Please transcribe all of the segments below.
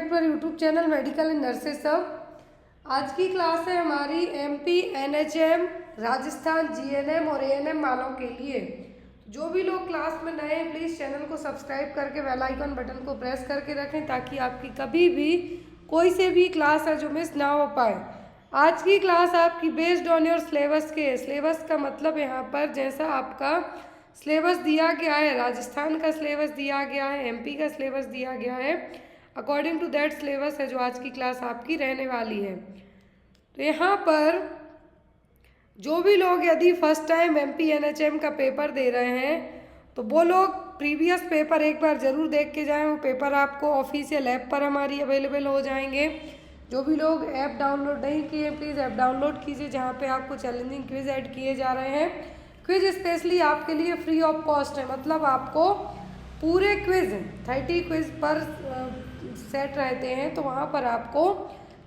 To our YouTube channel medical and nurses सब। आज की क्लास है हमारी एमपी, एनएचएम, राजस्थान, जीएनएम और एएनएम वालों के लिए। जो भी लोग क्लास में नए हैं प्लीज़ चैनल को सब्सक्राइब करके बेल आइकन बटन को प्रेस करके रखें ताकि आपकी कभी भी कोई से भी क्लास है जो मिस ना हो पाए। आज की क्लास आपकी बेस्ड ऑन योर सिलेबस के, सिलेबस का मतलब यहाँ पर जैसा आपका सिलेबस दिया गया है, राजस्थान का सिलेबस दिया गया है, एमपी का सिलेबस दिया गया है, अकॉर्डिंग टू दैट सिलेबस है जो आज की क्लास आपकी रहने वाली है। तो यहाँ पर जो भी लोग यदि फर्स्ट टाइम एमपी एनएचएम का पेपर दे रहे हैं तो वो लोग प्रीवियस पेपर एक बार ज़रूर देख के जाएं। वो पेपर आपको ऑफिशियल ऐप पर हमारी अवेलेबल हो जाएंगे। जो भी लोग ऐप डाउनलोड नहीं किए प्लीज़ ऐप डाउनलोड कीजिए, जहाँ पे आपको चैलेंजिंग क्विज ऐड किए जा रहे हैं। क्विज स्पेशली आपके लिए फ्री ऑफ कॉस्ट है, मतलब आपको पूरे क्विज 30 क्विज पर सेट रहते हैं, तो वहाँ पर आपको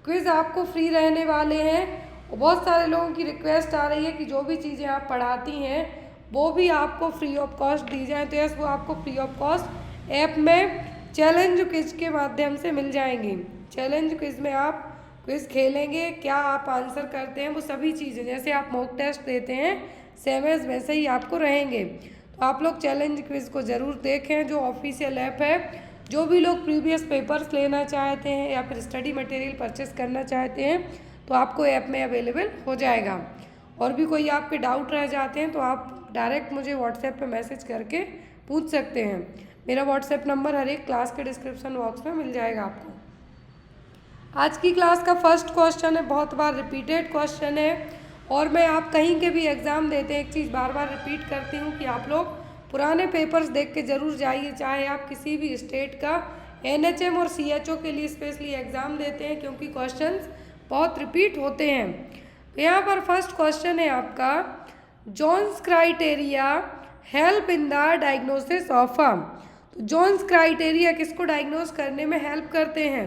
क्विज आपको फ्री रहने वाले हैं। और बहुत सारे लोगों की रिक्वेस्ट आ रही है कि जो भी चीज़ें आप पढ़ाती हैं वो भी आपको फ्री ऑफ कॉस्ट दी जाए, तो यस वो आपको फ्री ऑफ कॉस्ट ऐप में चैलेंज क्विज के माध्यम से मिल जाएंगी। चैलेंज क्विज में आप क्विज खेलेंगे, क्या आप आंसर करते हैं, वो सभी चीज़ें जैसे आप मॉक टेस्ट देते हैं सेम एज वैसे ही आपको रहेंगे। तो आप लोग चैलेंज क्विज को ज़रूर देखें, जो ऑफिशियल ऐप है। जो भी लोग प्रीवियस पेपर्स लेना चाहते हैं या फिर स्टडी मटेरियल परचेस करना चाहते हैं तो आपको ऐप में अवेलेबल हो जाएगा। और भी कोई आपके डाउट रह जाते हैं तो आप डायरेक्ट मुझे व्हाट्सएप पे मैसेज करके पूछ सकते हैं। मेरा व्हाट्सएप नंबर हर एक क्लास के डिस्क्रिप्शन बॉक्स में मिल जाएगा आपको। आज की क्लास का फर्स्ट क्वेश्चन है, बहुत बार रिपीटेड क्वेश्चन है और मैं आप कहीं के भी एग्ज़ाम देते हैं एक चीज़ बार बार रिपीट करती हूँ कि आप लोग पुराने पेपर्स देख के ज़रूर जाइए, चाहे आप किसी भी स्टेट का एनएचएम और सीएचओ के लिए स्पेशली एग्ज़ाम देते हैं, क्योंकि क्वेश्चंस बहुत रिपीट होते हैं। तो यहाँ पर फर्स्ट क्वेश्चन है आपका, Jones criteria help in the diagnosis of तो जोन्स क्राइटेरिया किसको डायग्नोस करने में हेल्प करते हैं?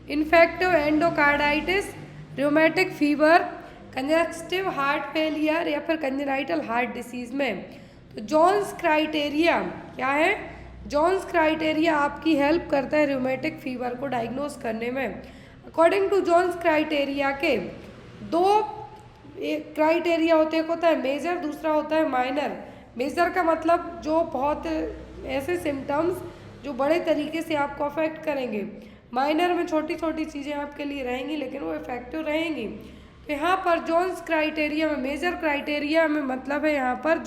Infective endocarditis, rheumatic fever, congestive heart failure या फिर कंजेनाइटल हार्ट डिसीज़ में। तो जोन्स क्राइटेरिया क्या है? जोन्स क्राइटेरिया आपकी हेल्प करता है रूमेटिक फीवर को डायग्नोस करने में। अकॉर्डिंग टू जोन्स क्राइटेरिया के दो क्राइटेरिया होते हैं, एक होता है मेजर, दूसरा होता है माइनर। मेजर का मतलब जो बहुत ऐसे सिम्टम्स जो बड़े तरीके से आपको अफेक्ट करेंगे, माइनर में छोटी छोटी चीज़ें आपके लिए रहेंगी लेकिन वो इफेक्टिव रहेंगी। तो यहाँ पर जोन्स क्राइटेरिया में, मेजर क्राइटेरिया में मतलब है यहाँ पर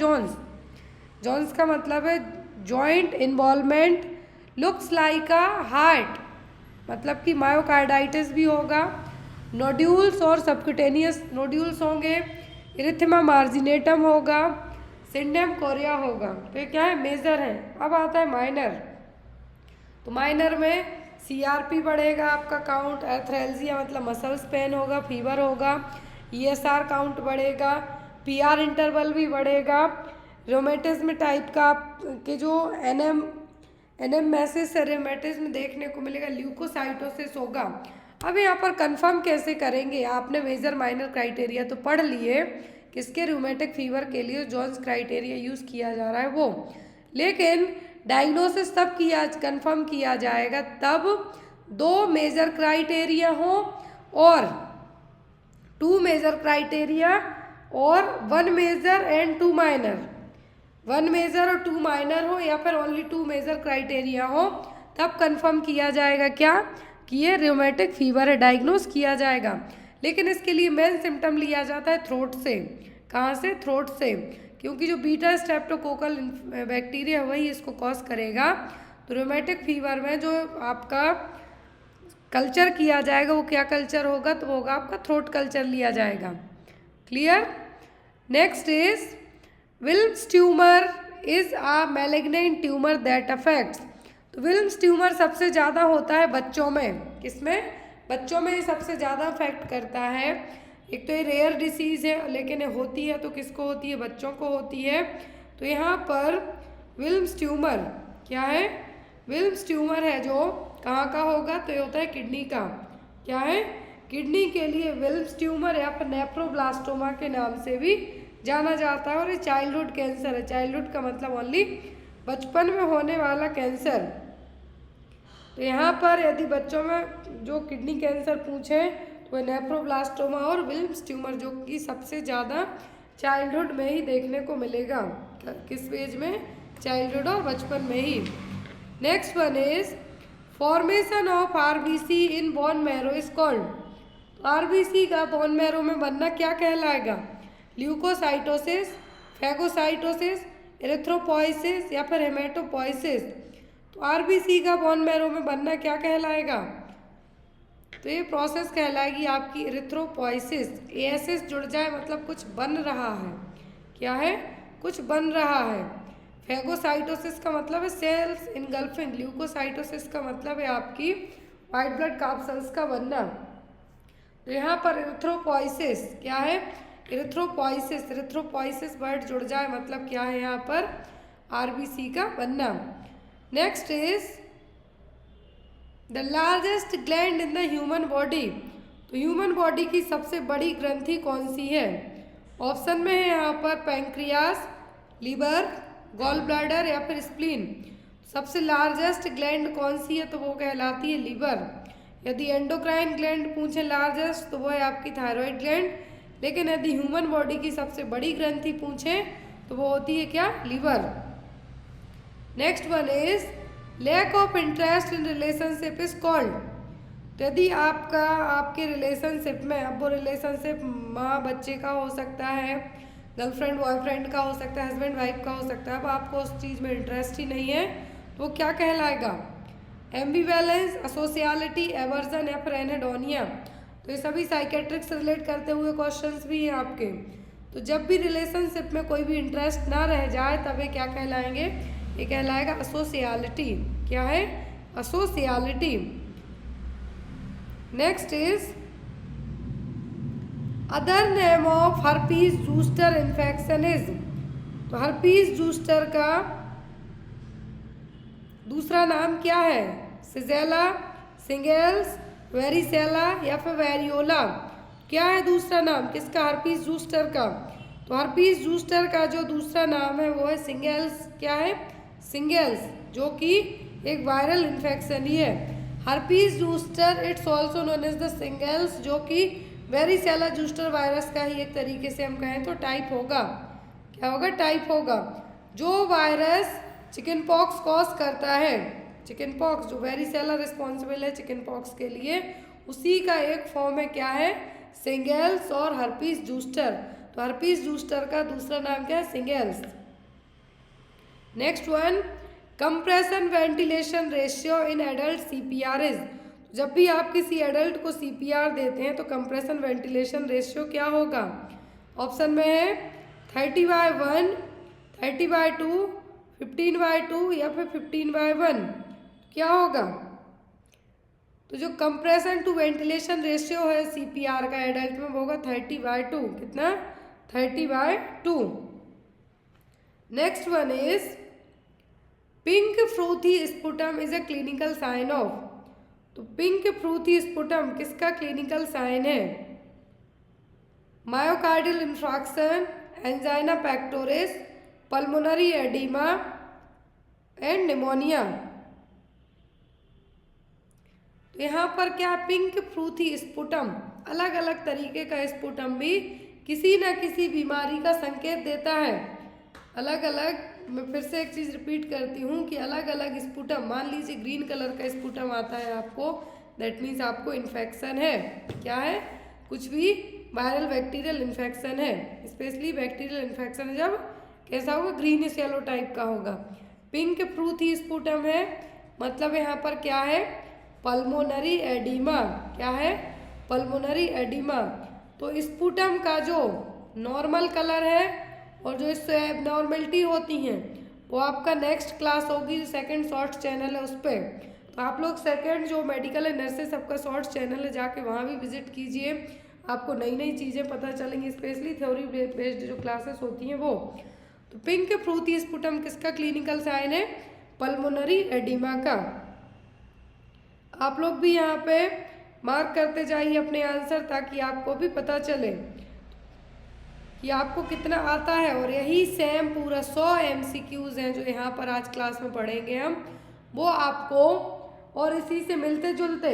जोन्स का मतलब है joint involvement looks like a heart, मतलब कि मायोकार्डाइटिस भी होगा, नोड्यूल्स और सबक्यूटेनियस नोड्यूल्स होंगे, इरिथेमा मार्जिनेटम होगा, सिंडेम कोरिया होगा। तो ये क्या है? मेजर है। अब आता है माइनर। तो माइनर में सीआरपी बढ़ेगा, आपका काउंट, एर्थ्रेल्जिया मतलब मसल्स पेन होगा, फीवर होगा, ईएसआर काउंट बढ़ेगा, पीआर इंटरवल भी बढ़ेगा, रोमेटिज्म टाइप का के जो एनएम मैसेज से रोमेटिज्म देखने को मिलेगा, ल्यूकोसाइटोसिस होगा। अब यहाँ पर कंफर्म कैसे करेंगे? आपने मेजर माइनर क्राइटेरिया तो पढ़ लिए, किसके? रूमेटिक फीवर के लिए जोन्स क्राइटेरिया यूज़ किया जा रहा है वो, लेकिन डायग्नोसिस तब कंफर्म किया जाएगा तब दो मेजर क्राइटेरिया हो और 2 मेजर क्राइटेरिया और 1 मेजर एंड 2 माइनर, 1 मेजर और 2 माइनर हो या फिर ओनली 2 मेजर क्राइटेरिया हो, तब कंफर्म किया जाएगा क्या कि ये रूमेटिक फीवर है, डायग्नोस किया जाएगा। लेकिन इसके लिए मेन सिम्टम लिया जाता है थ्रोट से। कहाँ से? थ्रोट से, क्योंकि जो बीटा स्ट्रेप्टोकोकल बैक्टीरिया वही इसको कॉज करेगा। तो रूमेटिक फीवर में जो आपका कल्चर किया जाएगा वो क्या कल्चर होगा? तो होगा आपका थ्रोट कल्चर लिया जाएगा। Clear? Next is Wilms tumour is a malignant tumour that affects. तो विल्म्स ट्यूमर सबसे ज़्यादा होता है बच्चों में। किसमें? बच्चों में सबसे ज़्यादा अफेक्ट करता है। एक तो ये रेयर डिसीज़ है लेकिन होती है तो किसको होती है? बच्चों को होती है। तो यहाँ पर विल्म्स ट्यूमर क्या है? विल्म्स ट्यूमर है जो कहाँ का होगा? तो ये होता है किडनी का। क्या है? किडनी के लिए विल्म्स ट्यूमर या फिर नेफ्रोब्लास्टोमा के नाम से भी जाना जाता है। और ये चाइल्डहुड कैंसर है। चाइल्डहुड का मतलब ओनली बचपन में होने वाला कैंसर। तो यहाँ पर यदि बच्चों में जो किडनी कैंसर पूछें तो नेफ्रोब्लास्टोमा और विल्म्स ट्यूमर, जो कि सबसे ज़्यादा चाइल्डहुड में ही देखने को मिलेगा। किस एज में? चाइल्डहुड और बचपन में ही। Next one is formation of RBC in bone marrow is called. RBC का बोन मैरो में बनना क्या कहलाएगा? ल्यूकोसाइटोसिस, फैगोसाइटोसिस, एरिथ्रोपोइसिस या फिर हेमेटोपोइसिस। तो आरबीसी का बोन मैरो में बनना क्या कहलाएगा? तो ये प्रोसेस कहलाएगी आपकी एरिथ्रोपोइसिस। एएसएस जुड़ जाए मतलब कुछ बन रहा है। क्या है? कुछ बन रहा है। फैगोसाइटोसिस का मतलब है सेल्स इनगल्फिंग। ल्यूकोसाइटोसिस का मतलब है आपकी वाइट ब्लड कार्पसेल्स का बनना। तो यहाँ पर एरिथ्रोपोइसिस क्या है? एरिथ्रोपोइसिस। एरिथ्रोपोइसिस वर्ड जुड़ जाए मतलब क्या है? यहाँ पर आरबीसी का बनना। Next is the largest gland in the human body. तो ह्यूमन बॉडी की सबसे बड़ी ग्रंथि कौन सी है? ऑप्शन में है यहाँ पर पैंक्रियास, लीवर, गॉल ब्लैडर या फिर स्प्लीन। सबसे लार्जेस्ट ग्लैंड कौन सी है? तो वो कहलाती है लीवर। यदि एंडोक्राइन ग्लैंड पूछे लार्जेस्ट तो वो है आपकी थायराइड ग्लैंड। लेकिन यदि ह्यूमन बॉडी की सबसे बड़ी ग्रंथि पूछे तो वो होती है क्या? Liver. Next one is lack of interest in relationship is called. तो यदि आपके रिलेशनशिप में, अब वो रिलेशनशिप माँ बच्चे का हो सकता है, गर्लफ्रेंड बॉयफ्रेंड का हो सकता है, हस्बैंड वाइफ का हो सकता है, अब आपको उस चीज़ में इंटरेस्ट ही नहीं है तो वो क्या कहलाएगा? एम्बिवैलेंस, असोशियलिटी, एवर्जन या फिर एनेडोनिया। तो ये सभी साइकेट्रिक से रिलेट करते हुए क्वेश्चंस भी हैं आपके। तो जब भी रिलेशनशिप में कोई भी इंटरेस्ट ना रह जाए तब ये क्या कहलाएंगे? ये कहलाएगा असोशियलिटी। क्या है? Asociality. Next is other name of herpes zoster infection is. तो हर्पीज जूस्टर का दूसरा नाम क्या है? सिजेला, सिंगेल्स, वेरिसेला या फिर वेरियोला। क्या है दूसरा नाम किसका? हर्पीज जूस्टर का। तो हर्पीज जूस्टर का जो दूसरा नाम है वो है सिंगेल्स। क्या है? सिंगेल्स, जो कि एक वायरल इन्फेक्शन ही है। Herpes zoster it's also known as the shingles, जो कि वेरिसेला जूस्टर वायरस का ही एक तरीके से हम कहें तो टाइप होगा। क्या होगा? टाइप होगा। जो वायरस चिकन पॉक्स कॉज करता है, चिकन पॉक्स जो वेरिसेला रिस्पॉन्सिबल है चिकन पॉक्स के लिए, उसी का एक फॉर्म है क्या है? सिंगेल्स और हर्पीज जूस्टर। तो हर्पीज जूस्टर का दूसरा नाम क्या है? Singles. Next one compression ventilation ratio in adult CPR is. जब भी आप किसी एडल्ट को सीपीआर देते हैं तो कंप्रेशन वेंटिलेशन रेशियो क्या होगा? ऑप्शन में है 30/1, 30/2, 15/2 या फिर 15/1। क्या होगा? तो जो कंप्रेशन टू वेंटिलेशन रेशियो है सीपीआर का एडल्ट में वो होगा 30/2। कितना? 30/2। Next one is pink frothy sputum is a clinical sign of. तो पिंक फ्रूथी स्पुटम किसका क्लिनिकल साइन है? Myocardial infarction, angina pectoris, pulmonary oedema and pneumonia. तो यहाँ पर क्या? पिंक फ्रूथी स्पुटम, अलग अलग तरीके का स्पुटम भी किसी न किसी बीमारी का संकेत देता है। अलग अलग, मैं फिर से एक चीज़ रिपीट करती हूँ कि अलग अलग स्पुटम, मान लीजिए ग्रीन कलर का स्पुटम आता है आपको, दैट मीन्स आपको इन्फेक्शन है। क्या है? कुछ भी वायरल बैक्टीरियल इन्फेक्शन है, स्पेशली बैक्टीरियल इन्फेक्शन जब कैसा होगा? ग्रीनिश येलो टाइप का होगा। पिंक फ्रूथी स्पुटम है मतलब यहाँ पर क्या है? Pulmonary oedema. क्या है? Pulmonary oedema. तो स्पुटम का जो नॉर्मल कलर है और जो इससे एबनॉर्मलिटी होती हैं वो आपका नेक्स्ट क्लास होगी, सेकंड शॉर्ट्स चैनल है उस पर। तो आप लोग सेकंड जो मेडिकल एंड नर्सेस सबका शॉर्ट्स चैनल है, जाके वहाँ भी विजिट कीजिए, आपको नई नई चीज़ें पता चलेंगी, स्पेशली थ्योरी बेस्ड जो क्लासेस होती हैं वो। तो पिंक फ्रूथी स्पुटम किसका क्लिनिकल साइन है? पल्मोनरी एडिमा का। आप लोग भी यहाँ पे मार्क करते जाइए अपने आंसर ताकि आपको भी पता चले कि आपको कितना आता है। और यही सेम पूरा 100 MCQs हैं जो यहाँ पर आज क्लास में पढ़ेंगे हम, वो आपको और इसी से मिलते जुलते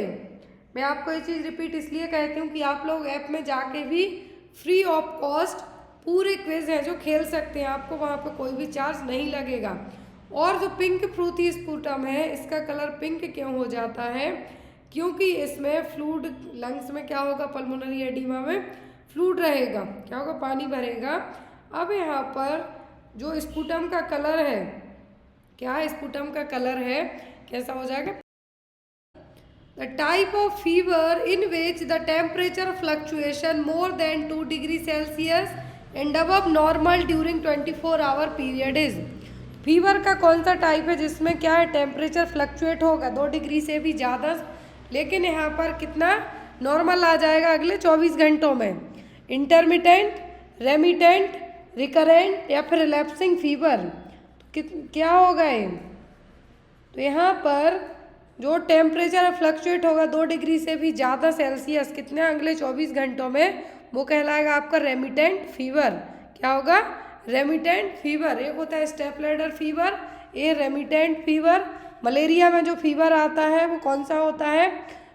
मैं आपको ये चीज़ रिपीट इसलिए कहती हूँ कि आप लोग ऐप में जाके भी फ्री ऑफ कॉस्ट पूरे क्विज हैं जो खेल सकते हैं, आपको वहाँ पे कोई भी चार्ज नहीं लगेगा। और जो पिंक फ्रूटी स्पूटम है, इसका कलर पिंक क्यों हो जाता है? क्योंकि इसमें फ्लूइड लंग्स में क्या होगा, पल्मोनरी एडिमा में फ्लूइड रहेगा, क्या होगा, पानी भरेगा। अब यहाँ पर जो स्पूटम का कलर है, क्या है, स्पूटम का कलर है, कैसा हो जाएगा? The type of fever in which the temperature fluctuation more than 2 degree Celsius and above normal during 24 hour period is। Fever का कौन सा टाइप है जिसमें क्या है, टेम्परेचर फ्लक्चुएट होगा 2 डिग्री से भी ज़्यादा, लेकिन यहाँ पर कितना नॉर्मल आ जाएगा अगले 24 घंटों में? इंटरमिटेंट, रेमिटेंट, रिकरेंट या फिर रिलैप्सिंग फीवर। क्या होगा ये? तो यहाँ पर जो टेम्परेचर फ्लक्चुएट होगा 2 डिग्री से भी ज़्यादा सेल्सियस कितने अगले 24 घंटों में, वो कहलाएगा आपका रेमिटेंट फीवर। क्या होगा? Remittent fever. एक होता है स्टेपलेडर फीवर, ये रेमिटेंट फीवर। मलेरिया में जो फीवर आता है वो कौन सा होता है?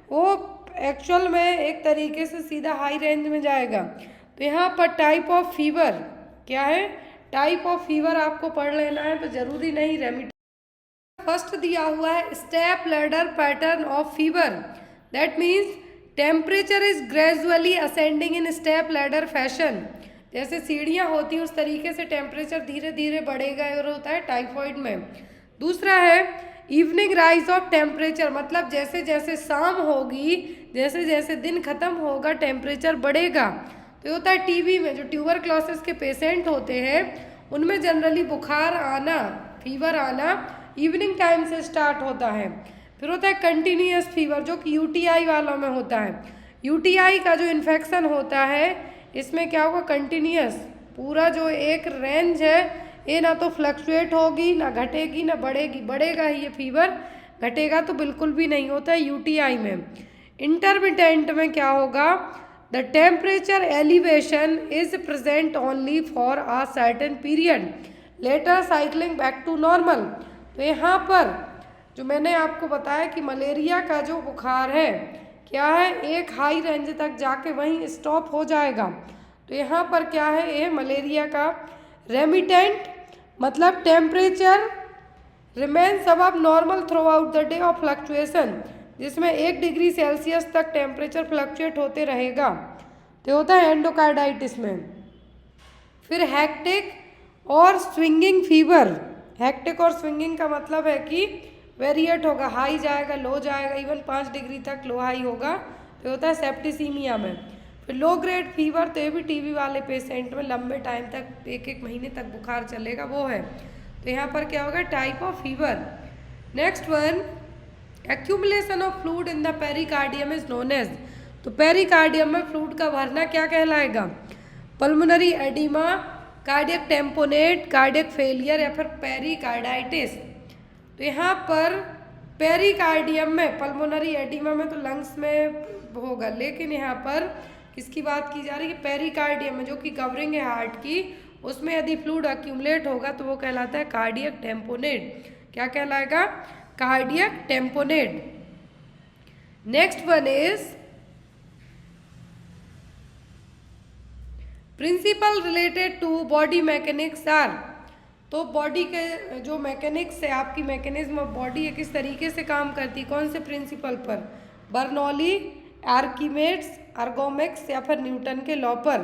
वो एक्चुअल में एक तरीके से सीधा हाई रेंज में जाएगा। तो यहाँ पर टाइप ऑफ फीवर क्या है, टाइप ऑफ फीवर आपको पढ़ लेना है, तो ज़रूरी नहीं रेमिटेंट। फर्स्ट दिया हुआ है step ladder pattern of fever, that means temperature is gradually ascending in step ladder fashion. जैसे सीढ़ियाँ होती हैं उस तरीके से टेम्परेचर धीरे धीरे बढ़ेगा और होता है टाइफाइड में। दूसरा है इवनिंग राइज ऑफ टेम्परेचर, मतलब जैसे जैसे शाम होगी, जैसे जैसे दिन खत्म होगा टेम्परेचर बढ़ेगा। तो होता है टीबी में जो ट्यूबरक्लोसिस के पेशेंट होते हैं उनमें जनरली बुखार आना, फीवर आना इवनिंग टाइम से स्टार्ट होता है। फिर होता है कंटिन्यूअस फीवर जो कि यूटीआई वालों में होता है। यूटीआई का जो इन्फेक्शन होता है इसमें क्या होगा, कंटिन्यूअस पूरा जो एक रेंज है ये ना तो फ्लक्चुएट होगी, ना घटेगी, ना बढ़ेगी। बढ़ेगा ही ये फीवर, घटेगा तो बिल्कुल भी नहीं होता है यूटीआई में। इंटरमिटेंट में क्या होगा, the temperature elevation is present only for a certain period later cycling back to normal. तो यहाँ पर जो मैंने आपको बताया कि मलेरिया का जो बुखार है क्या है, एक हाई रेंज तक जाके वहीं स्टॉप हो जाएगा। तो यहाँ पर क्या है, ये मलेरिया का। रेमिटेंट मतलब temperature remains above normal through out the day of fluctuation, जिसमें 1 डिग्री सेल्सियस तक टेम्परेचर फ्लक्चुएट होते रहेगा। तो होता है एंडोकार्डाइटिस में। फिर हेक्टिक और स्विंगिंग फीवर। हेक्टिक और स्विंगिंग का मतलब है कि वेरिएट होगा, हाई जाएगा, लो जाएगा, इवन 5 डिग्री तक लो हाई होगा। तो होता है सेप्टिसीमिया में। फिर लो ग्रेड फीवर, तो ये भी टीबी वाले पेशेंट में लंबे टाइम तक 1-1 महीने तक बुखार चलेगा, वो है। तो यहाँ पर क्या होगा, type of fever. Next one, accumulation of fluid in the pericardium is known as. तो पेरिकार्डियम में फ्लूइड का भरना क्या कहलाएगा, pulmonary oedema, cardiac tamponade, cardiac failure या फिर पेरिकार्डाइटिस। तो यहाँ पर पेरिकार्डियम में, पल्मोनरी एडिमा में तो लंग्स में होगा, लेकिन यहाँ पर किसकी बात की जा रही है, पेरिकार्डियम में जो कि कवरिंग है हार्ट की, उसमें यदि फ्लूइड एक्यूमुलेट होगा तो वो कहलाता है कार्डियक टेम्पोनेट। क्या कहलाएगा, cardiac tamponade. Next one is principle related to body mechanics are. तो बॉडी के जो मैकेनिक्स है, आपकी मैकेनिज्म ऑफ बॉडी है किस तरीके से काम करती है, कौन से प्रिंसिपल पर, बर्नौली, आर्किमेड्स, अर्गोमिक्स या फिर न्यूटन के लॉ पर।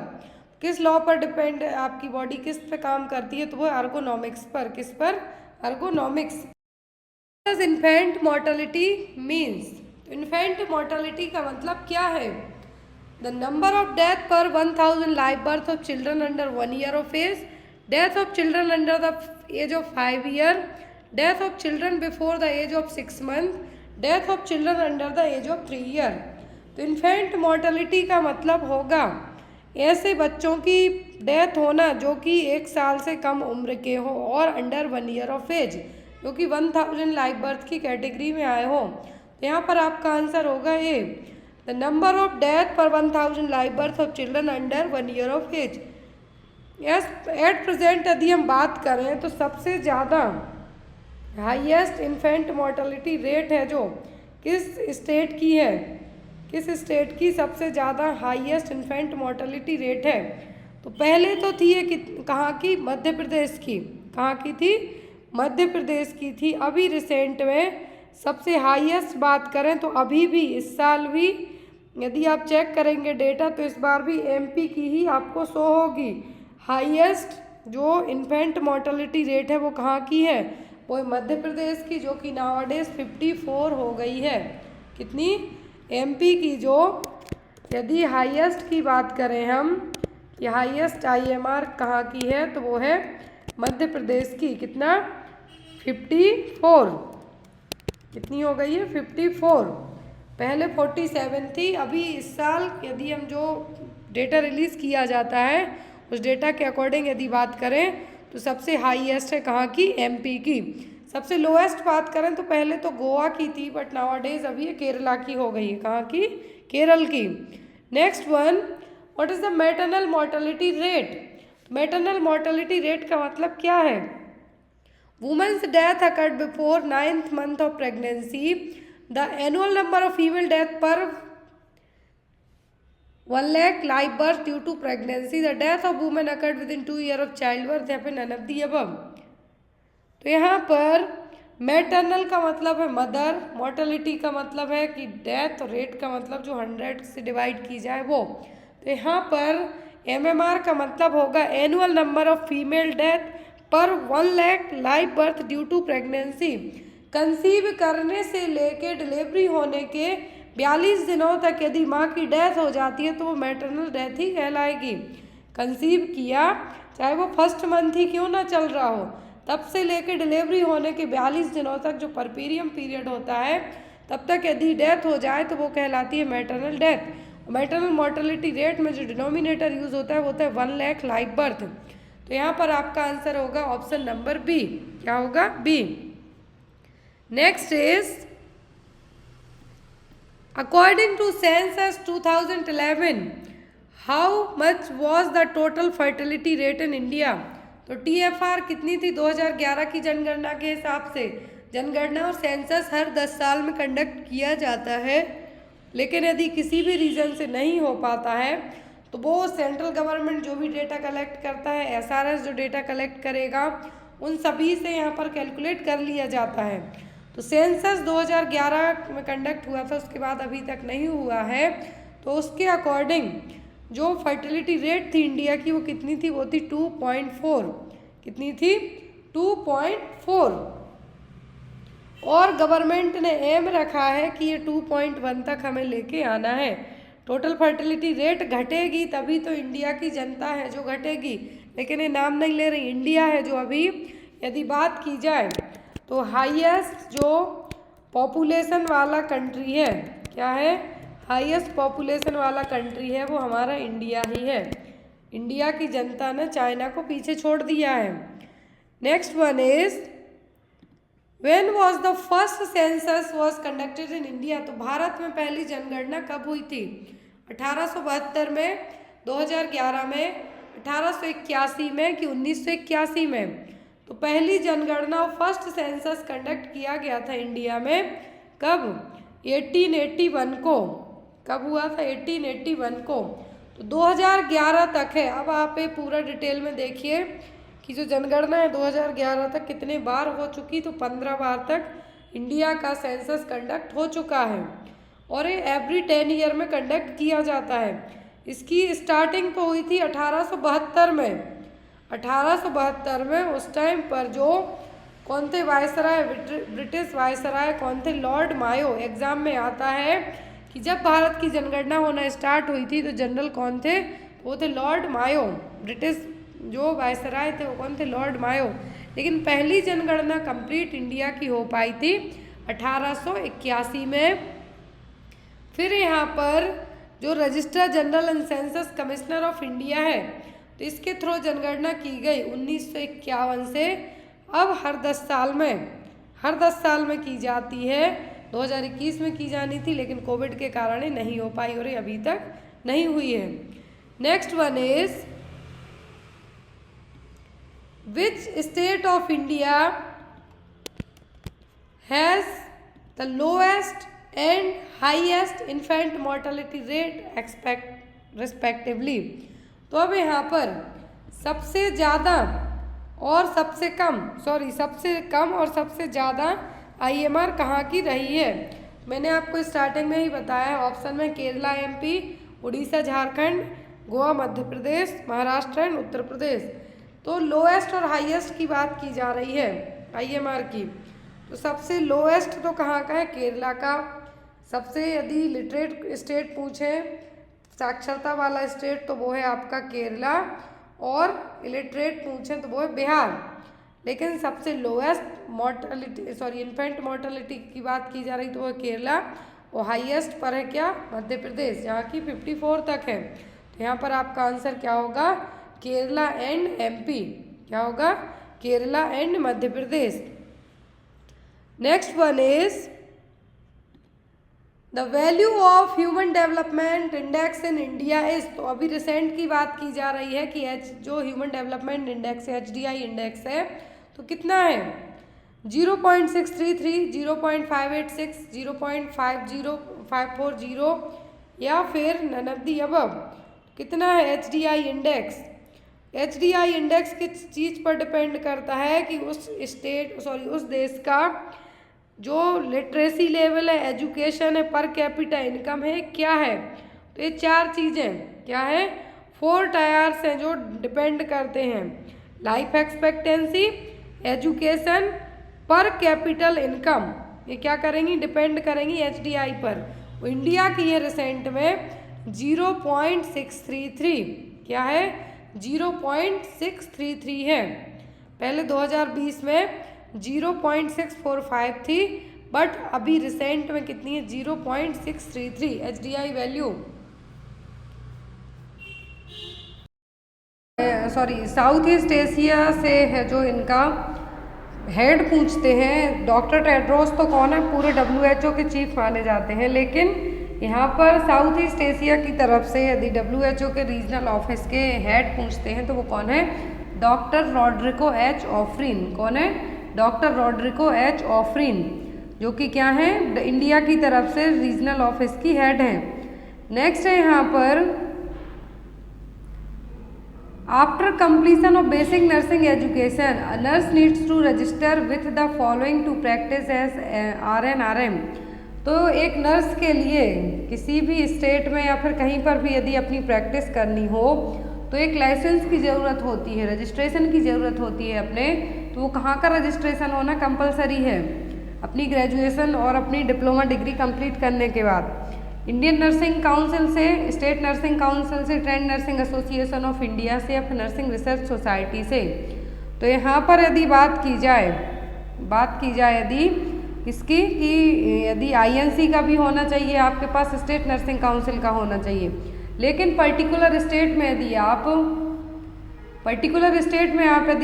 किस लॉ पर डिपेंड है आपकी बॉडी, किस पे काम करती है, तो वो अर्गोनॉमिक्स पर। किस पर, ergonomics. Infant mortality means, infant mortality का मतलब क्या है, the number of death per 1000 live birth of children under 1 year of age, death of children under the age of 5 year, death of children before the age of 6 month, death of children under the age of 3 year. तो infant mortality का मतलब होगा ऐसे बच्चों की death होना जो कि 1 साल से कम उम्र के हो और अंडर 1 ईयर ऑफ एज, जो कि 1000 लाइव बर्थ की कैटेगरी में आए हो। तो यहाँ पर आपका आंसर होगा A, the number of death per 1000 live birth of children under 1 year of age. Yes, at present यदि हम बात करें तो सबसे ज़्यादा हाईएस्ट इन्फेंट मोर्टेलिटी रेट है जो किस स्टेट की है, किस स्टेट की सबसे ज़्यादा हाईएस्ट इन्फेंट मोर्टेलिटी रेट है? तो पहले तो थी ये कहाँ की, मध्य प्रदेश की। कहाँ की थी? मध्य प्रदेश की थी। अभी रिसेंट में सबसे हाईएस्ट बात करें तो अभी भी इस साल भी यदि आप चेक करेंगे डेटा तो इस बार भी एमपी की ही आपको शो होगी। हाईएस्ट जो इन्फेंट मोर्टेलिटी रेट है वो कहाँ की है? वो मध्य प्रदेश की, जो कि नाउअडेज 54 हो गई है। कितनी? एमपी की जो यदि हाईएस्ट की बात करें हम कि हाईएस्ट आईएमआर कहाँ की है तो वो है मध्य प्रदेश की। कितना? 54। कितनी हो गई है? 54। पहले 47 थी। अभी इस साल यदि हम जो डेटा रिलीज़ किया जाता है उस डेटा के अकॉर्डिंग यदि बात करें तो सबसे हाईएस्ट है कहाँ की? एमपी की। सबसे लोएस्ट बात करें तो पहले तो गोवा की थी, बट नाउअडेज अभी ये केरला की हो गई है। कहाँ की? केरल की। Next one, what is the maternal mortality rate? Maternal mortality rate का मतलब क्या है? Women's death occurred before 9th month of pregnancy. The annual number of female death per 1 lakh live birth due to pregnancy. The death of women occurred within 2 years of childbirth. Have none of the above. तो यहाँ पर maternal का मतलब है mother, mortality का मतलब है कि डेथ, और रेट का मतलब जो 100 से डिवाइड की जाए वो। तो यहाँ पर एमएमआर का मतलब होगा annual number of female death per 1 lakh live birth due to pregnancy. Conceive करने से लेके डिलीवरी होने के 42 दिनों तक यदि माँ की डेथ हो जाती है तो वो मैटरनल डेथ ही कहलाएगी। कंसीव किया, चाहे वो फर्स्ट मंथ ही क्यों ना चल रहा हो, तब से लेकर डिलीवरी होने के 42 दिनों तक जो परपीरियम पीरियड होता है तब तक यदि डेथ हो जाए तो वो कहलाती है maternal death. Maternal mortality rate में जो डिनोमिनेटर यूज़ होता है वो होता है 1 लाख लाइव बर्थ। तो यहाँ पर आपका आंसर होगा ऑप्शन नंबर बी। क्या होगा? B. Next is according to census 2011 how much was the total fertility rate in India? तो TFR कितनी थी 2011 की जनगणना के हिसाब से? जनगणना और सेंसस हर 10 साल में कंडक्ट किया जाता है, लेकिन यदि किसी भी रीज़न से नहीं हो पाता है तो वो सेंट्रल गवर्नमेंट जो भी डेटा कलेक्ट करता है, SRS जो डेटा कलेक्ट करेगा, उन सभी से यहाँ पर कैलकुलेट कर लिया जाता है। तो सेंसस 2011 में कंडक्ट हुआ था, उसके बाद अभी तक नहीं हुआ है, तो उसके अकॉर्डिंग जो फर्टिलिटी रेट थी इंडिया की वो कितनी थी? वो थी 2.4। कितनी थी? 2.4। और गवर्नमेंट ने एम रखा है कि ये 2.1 तक हमें लेके आना है। टोटल फर्टिलिटी रेट घटेगी तभी तो इंडिया की जनता है जो घटेगी, लेकिन ये नाम नहीं ले रही। इंडिया है जो अभी यदि बात की जाए तो हाईएस्ट जो पॉपुलेशन वाला कंट्री है, क्या है? हाईएस्ट पॉपुलेशन वाला कंट्री है वो हमारा इंडिया ही है। इंडिया की जनता ने चाइना को पीछे छोड़ दिया है। Next one is when was the first census was conducted in India? तो भारत में पहली जनगणना कब हुई थी? 1872 में, 2011 में, 1881 में कि 1981 में? तो पहली जनगणना और फर्स्ट सेंसस कंडक्ट किया गया था इंडिया में कब? 1881 को। कब हुआ था? 1881 को। तो 2011 तक है। अब आप ये पूरा डिटेल में देखिए कि जो जनगणना है 2011 तक कितने बार हो चुकी? तो 15 बार तक इंडिया का सेंसस कंडक्ट हो चुका है, और ये एवरी 10 ईयर में कंडक्ट किया जाता है। इसकी स्टार्टिंग तो हुई थी 1872 में। 1872 में उस टाइम पर जो कौन थे वायसराय? ब्रिटिश वायसराय कौन थे? लॉर्ड मायो। एग्जाम में आता है कि जब भारत की जनगणना होना स्टार्ट हुई थी तो जनरल कौन थे? वो थे लॉर्ड मायो। ब्रिटिश जो वायसराय थे वो कौन थे? लॉर्ड मायो। लेकिन पहली जनगणना कंप्लीट इंडिया की हो पाई थी 1881 में। फिर यहाँ पर जो registrar general and census commissioner of India है तो इसके थ्रू जनगणना की गई 1951 से। अब हर 10 साल में की जाती है। 2021 में की जानी थी लेकिन कोविड के कारण ये नहीं हो पाई और ये अभी तक नहीं हुई है। Next one is which state of India has the lowest and highest infant mortality rate expect respectively. तो अब यहाँ पर सबसे ज़्यादा और सबसे कम और सबसे ज़्यादा IMR कहाँ की रही है? मैंने आपको स्टार्टिंग में ही बताया है, ऑप्शन में केरला MP, उड़ीसा झारखंड, गोवा मध्य प्रदेश, महाराष्ट्र एंड उत्तर प्रदेश। तो लोएस्ट और हाईएस्ट की बात की जा रही है IMR की। तो सबसे लोएस्ट तो कहाँ का है? केरला का। सबसे यदि लिटरेट स्टेट पूछें, साक्षरता वाला स्टेट, तो वो है आपका केरला, और इलिटरेट पूछें तो वो है बिहार। लेकिन सबसे लोएस्ट इन्फेंट मोर्टेलिटी की बात की जा रही तो वो है केरला, और हाईएस्ट पर है क्या? मध्य प्रदेश, जहाँ की 54 तक है। तो यहाँ पर आपका आंसर क्या होगा? Kerala and MP। क्या होगा? Kerala and Madhya Pradesh. Next one is the value of human development index in India is. तो अभी रिसेंट की बात की जा रही है कि जो ह्यूमन डेवलपमेंट इंडेक्स है, HDI इंडेक्स है, तो कितना है? 0.633, 0.586, 0.50540 या फिर none of the above। कितना है HDI इंडेक्स? HDI इंडेक्स किस चीज़ पर डिपेंड करता है कि उस देश का जो लिटरेसी लेवल है, एजुकेशन है, पर कैपिटा इनकम है, क्या है? तो ये 4 चीज़ें क्या है? 4 टायर्स हैं जो डिपेंड करते हैं। लाइफ एक्सपेक्टेंसी, एजुकेशन, पर कैपिटल इनकम, ये क्या करेंगी? डिपेंड करेंगी HDI पर। इंडिया की है रिसेंट में 0.633। क्या है? 0.633 है। पहले 2020 में 0.645 थी, बट अभी रिसेंट में कितनी है? 0.633 HDI value. South east Asia से है जो इनका हेड पूछते हैं। डॉक्टर टेड्रोस तो कौन है? पूरे WHO के चीफ माने जाते हैं। लेकिन यहाँ पर साउथ ईस्ट एशिया की तरफ से यदि WHO के रीजनल ऑफिस के हेड पूछते हैं तो वो कौन है? Doctor Roderico H. ऑफ्रिन। कौन है? Doctor Roderico H. ऑफ्रिन, जो कि क्या है? इंडिया की तरफ से रीजनल ऑफिस की हेड हैं। नेक्स्ट है यहाँ पर after completion of basic nursing education a nurse needs to register with the following to practice as RN/RM। तो एक नर्स के लिए किसी भी स्टेट में या फिर कहीं पर भी यदि अपनी प्रैक्टिस करनी हो तो एक लाइसेंस की ज़रूरत होती है, रजिस्ट्रेशन की ज़रूरत होती है अपने। तो वो कहाँ का रजिस्ट्रेशन होना कंपलसरी है? अपनी ग्रेजुएशन और अपनी डिप्लोमा डिग्री कंप्लीट करने के बाद। इंडियन नर्सिंग काउंसिल से, स्टेट नर्सिंग काउंसिल से, trend nursing association of India से या फिर नर्सिंग रिसर्च सोसाइटी से। तो यहाँ पर यदि बात की जाए यदि इसकी कि यदि INC का भी होना चाहिए आपके पास, स्टेट नर्सिंग काउंसिल का होना चाहिए। लेकिन पर्टिकुलर स्टेट में यदि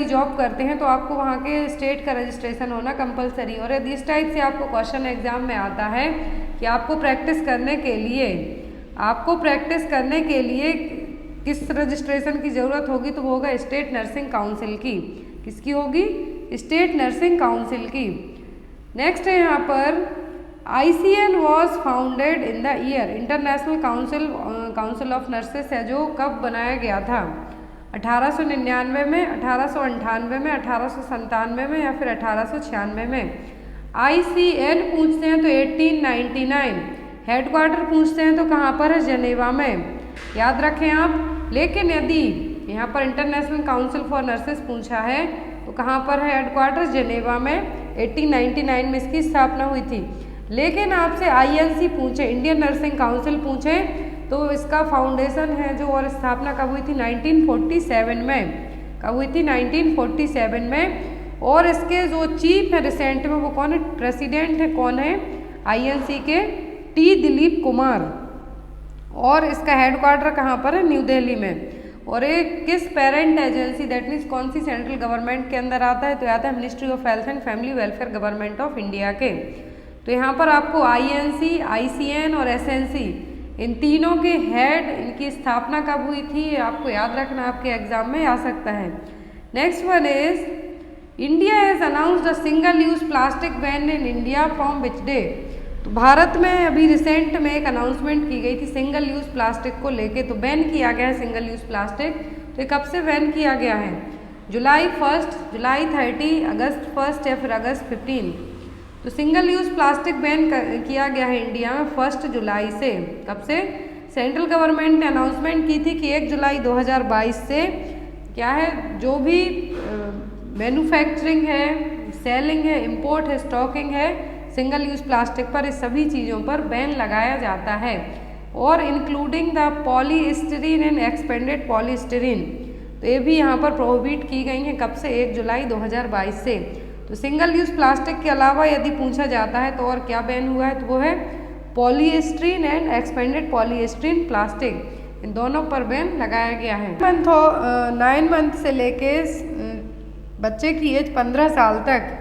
जॉब करते हैं तो आपको वहाँ के स्टेट का रजिस्ट्रेशन होना कंपलसरी। और यदि इस टाइप से आपको क्वेश्चन एग्जाम में आता है कि आपको प्रैक्टिस करने के लिए किस रजिस्ट्रेशन की ज़रूरत होगी, तो वो होगा स्टेट नर्सिंग काउंसिल की। किसकी होगी? स्टेट नर्सिंग काउंसिल की। नेक्स्ट है यहाँ पर ICN was founded in the year. International council of nurses है जो कब बनाया गया था? 1899 में, 1898 में, 1897 में या फिर 1896 में। ICN पूछते हैं तो 1899। हेडक्वार्टर पूछते हैं तो कहाँ पर है? जेनेवा में। याद रखें आप। लेकिन यदि यहाँ पर इंटरनेशनल काउंसिल फॉर नर्सेस पूछा है तो कहाँ पर है हेडक्वार्टर? जेनेवा में। 1899 में इसकी स्थापना हुई थी। लेकिन आपसे INC पूछे, इंडियन नर्सिंग काउंसिल पूछे, तो इसका फाउंडेशन है जो और स्थापना कब हुई थी? 1947 में। कब हुई थी? 1947 में। और इसके जो चीफ है रिसेंट में वो कौन है? प्रेसिडेंट है कौन है INC के? T. दिलीप कुमार। और इसका हेडक्वार्टर कहाँ पर है? न्यू दिल्ली में। और एक किस पेरेंट एजेंसी, दैट मीन्स कौन सी सेंट्रल गवर्नमेंट के अंदर आता है? तो आता है ministry of health and family welfare government of India के। तो यहाँ पर आपको INC, ICN और SNC इन तीनों के हेड, इनकी स्थापना कब हुई थी आपको याद रखना, आपके एग्जाम में आ सकता है। Next one is India has announced a single use plastic ban in India from which day. तो भारत में अभी रिसेंट में एक अनाउंसमेंट की गई थी सिंगल यूज़ प्लास्टिक को लेके, तो बैन किया गया है सिंगल यूज़ प्लास्टिक। तो ये कब से बैन किया गया है? जुलाई 1, जुलाई 30, अगस्त 1 या फिर अगस्त 15। तो सिंगल यूज़ प्लास्टिक बैन किया गया है इंडिया में 1 जुलाई से। कब से? सेंट्रल गवर्नमेंट ने अनाउंसमेंट की थी कि 1 जुलाई 2022 से क्या है, जो भी मैन्युफैक्चरिंग है, सेलिंग है, इंपोर्ट है, स्टॉकिंग है सिंगल यूज़ प्लास्टिक पर, इस सभी चीज़ों पर बैन लगाया जाता है। और including the polystyrene and expanded polystyrene, तो ये भी यहाँ पर प्रोहिबिट की गई हैं। कब से? 1 जुलाई 2022 से। तो सिंगल यूज़ प्लास्टिक के अलावा यदि पूछा जाता है तो और क्या बैन हुआ है, तो वो है polystyrene and expanded polystyrene plastic, इन दोनों पर बैन लगाया गया है। 9 मंथ से लेके बच्चे की एज 15 साल तक,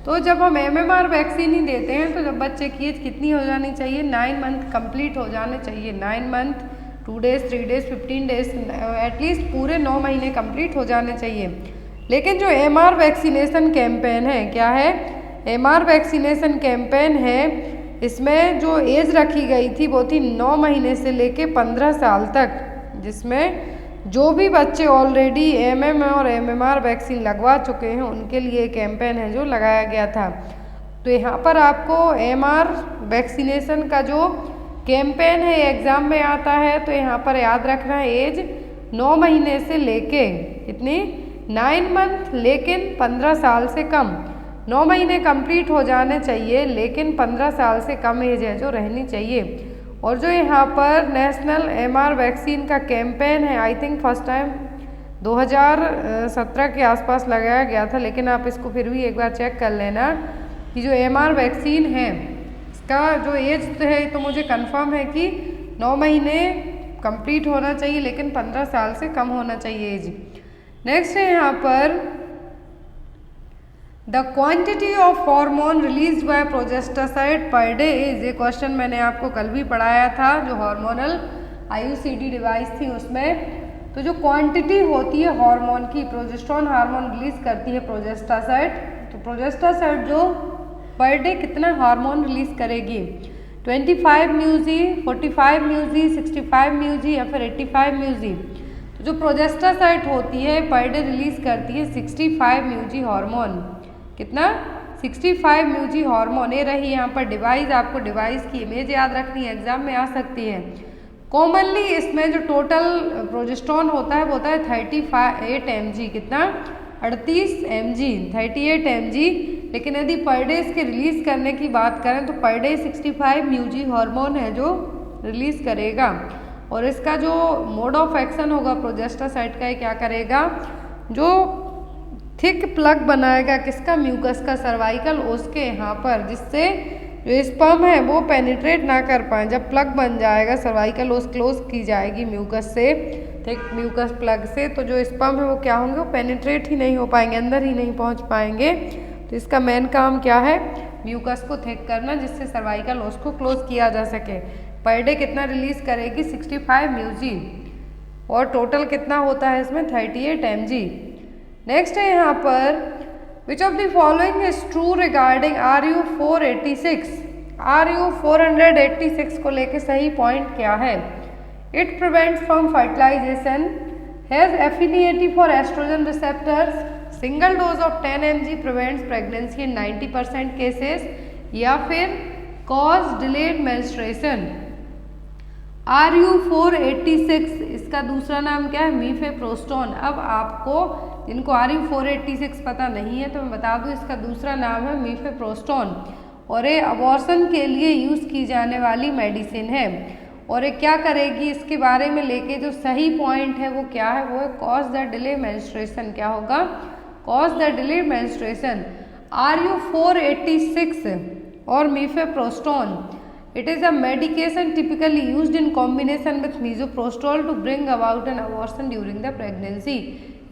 तो जब हम MMR वैक्सीन ही देते हैं तो जब बच्चे की एज कितनी हो जानी चाहिए? 9 मंथ कंप्लीट हो जाने चाहिए। 9 month 2 days 3 days 15 days, at least पूरे 9 महीने कंप्लीट हो जाने चाहिए। लेकिन जो MR वैक्सीनेशन कैंपेन है, क्या है? MR वैक्सीनेशन कैंपेन है, इसमें जो एज रखी गई थी वो थी 9 महीने से लेके 15 साल तक, जिसमें जो भी बच्चे ऑलरेडी MM और MMR वैक्सीन लगवा चुके हैं उनके लिए कैंपेन है जो लगाया गया था। तो यहाँ पर आपको MR वैक्सीनेशन का जो कैंपेन है एग्ज़ाम में आता है, तो यहाँ पर याद रखना है एज 9 महीने से लेके कितनी? 9 मंथ, लेकिन 15 साल से कम। 9 महीने कंप्लीट हो जाने चाहिए लेकिन 15 साल से कम एज है जो रहनी चाहिए। और जो यहाँ पर नेशनल MR वैक्सीन का कैंपेन है, आई थिंक फर्स्ट टाइम 2017 के आसपास लगाया गया था, लेकिन आप इसको फिर भी एक बार चेक कर लेना कि जो MR वैक्सीन है इसका जो एज है, तो मुझे कंफर्म है कि 9 महीने कंप्लीट होना चाहिए लेकिन 15 साल से कम होना चाहिए एज। नेक्स्ट है यहाँ पर the quantity of hormone release by Progestasert per day is, ये क्वेश्चन मैंने आपको कल भी पढ़ाया था जो हार्मोनल IUCD डिवाइस थी उसमें। तो जो क्वांटिटी होती है हार्मोन की, प्रोजेस्टेरोन हार्मोन रिलीज करती है प्रोजेस्टासाइड, तो प्रोजेस्टासाइड जो पर डे कितना हार्मोन रिलीज करेगी? 25 म्यूजी, 45 म्यूजी, 65 म्यूजी या फिर 85 म्यूजी। तो जो प्रोजेस्टासाइड होती है पर डे रिलीज करती है 65 म्यूजी हार्मोन। कितना? 65 म्यूजी हार्मोन। ये रही यहाँ पर डिवाइस, आपको डिवाइस की इमेज याद रखनी है, एग्जाम में आ सकती है। कॉमनली इसमें जो टोटल प्रोजेस्टेरोन होता है वो होता है 38 mg। कितना? 38 mg, 38 mg। लेकिन यदि पर डे इसके रिलीज करने की बात करें तो पर डे 65 म्यूजी हार्मोन है जो रिलीज करेगा। और इसका जो मोड ऑफ एक्शन होगा प्रोजेस्टासाइड का, क्या करेगा? जो थिक प्लग बनाएगा, किसका? म्यूकस का, सर्वाइकल ओस के यहाँ पर, जिससे जो स्पर्म है वो पेनिट्रेट ना कर पाए। जब प्लग बन जाएगा, सर्वाइकल ओस क्लोज की जाएगी म्यूकस से, थिक म्यूकस प्लग से, तो जो स्पर्म है वो क्या होंगे? वो पेनिट्रेट ही नहीं हो पाएंगे, अंदर ही नहीं पहुँच पाएंगे। तो इसका मेन काम क्या है? म्यूकस को थिक करना, जिससे सर्वाइकल ओस को क्लोज किया जा सके। पर डे कितना रिलीज करेगी? 65 म्यूजी। और टोटल कितना होता है इसमें? 38 mg। नेक्स्ट है यहाँ पर which of the following is true regarding RU 486। RU 486 को लेके सही पॉइंट क्या है? It prevents from fertilization, has affinity for oestrogen receptors, single dose of 10 mg prevents pregnancy in 90% cases, या फिर कॉज डिलेड मेंस्ट्रुएशन। RU 486 इसका दूसरा नाम क्या है? मीफेप्रोस्टोन। अब आपको जिनको RU 486 पता नहीं है तो मैं बता दूं, इसका दूसरा नाम है मीफेप्रोस्टोन, और ये अबॉर्शन के लिए यूज़ की जाने वाली मेडिसिन है। और ये क्या करेगी? इसके बारे में लेके जो सही पॉइंट है वो क्या है? वो है कॉज द डिले मेंस्ट्रुएशन। क्या होगा? Cause the delay menstruation. RU 486 और मीफेप्रोस्टोन, it is a medication typically used in combination with misoprostol to bring about an abortion during the pregnancy।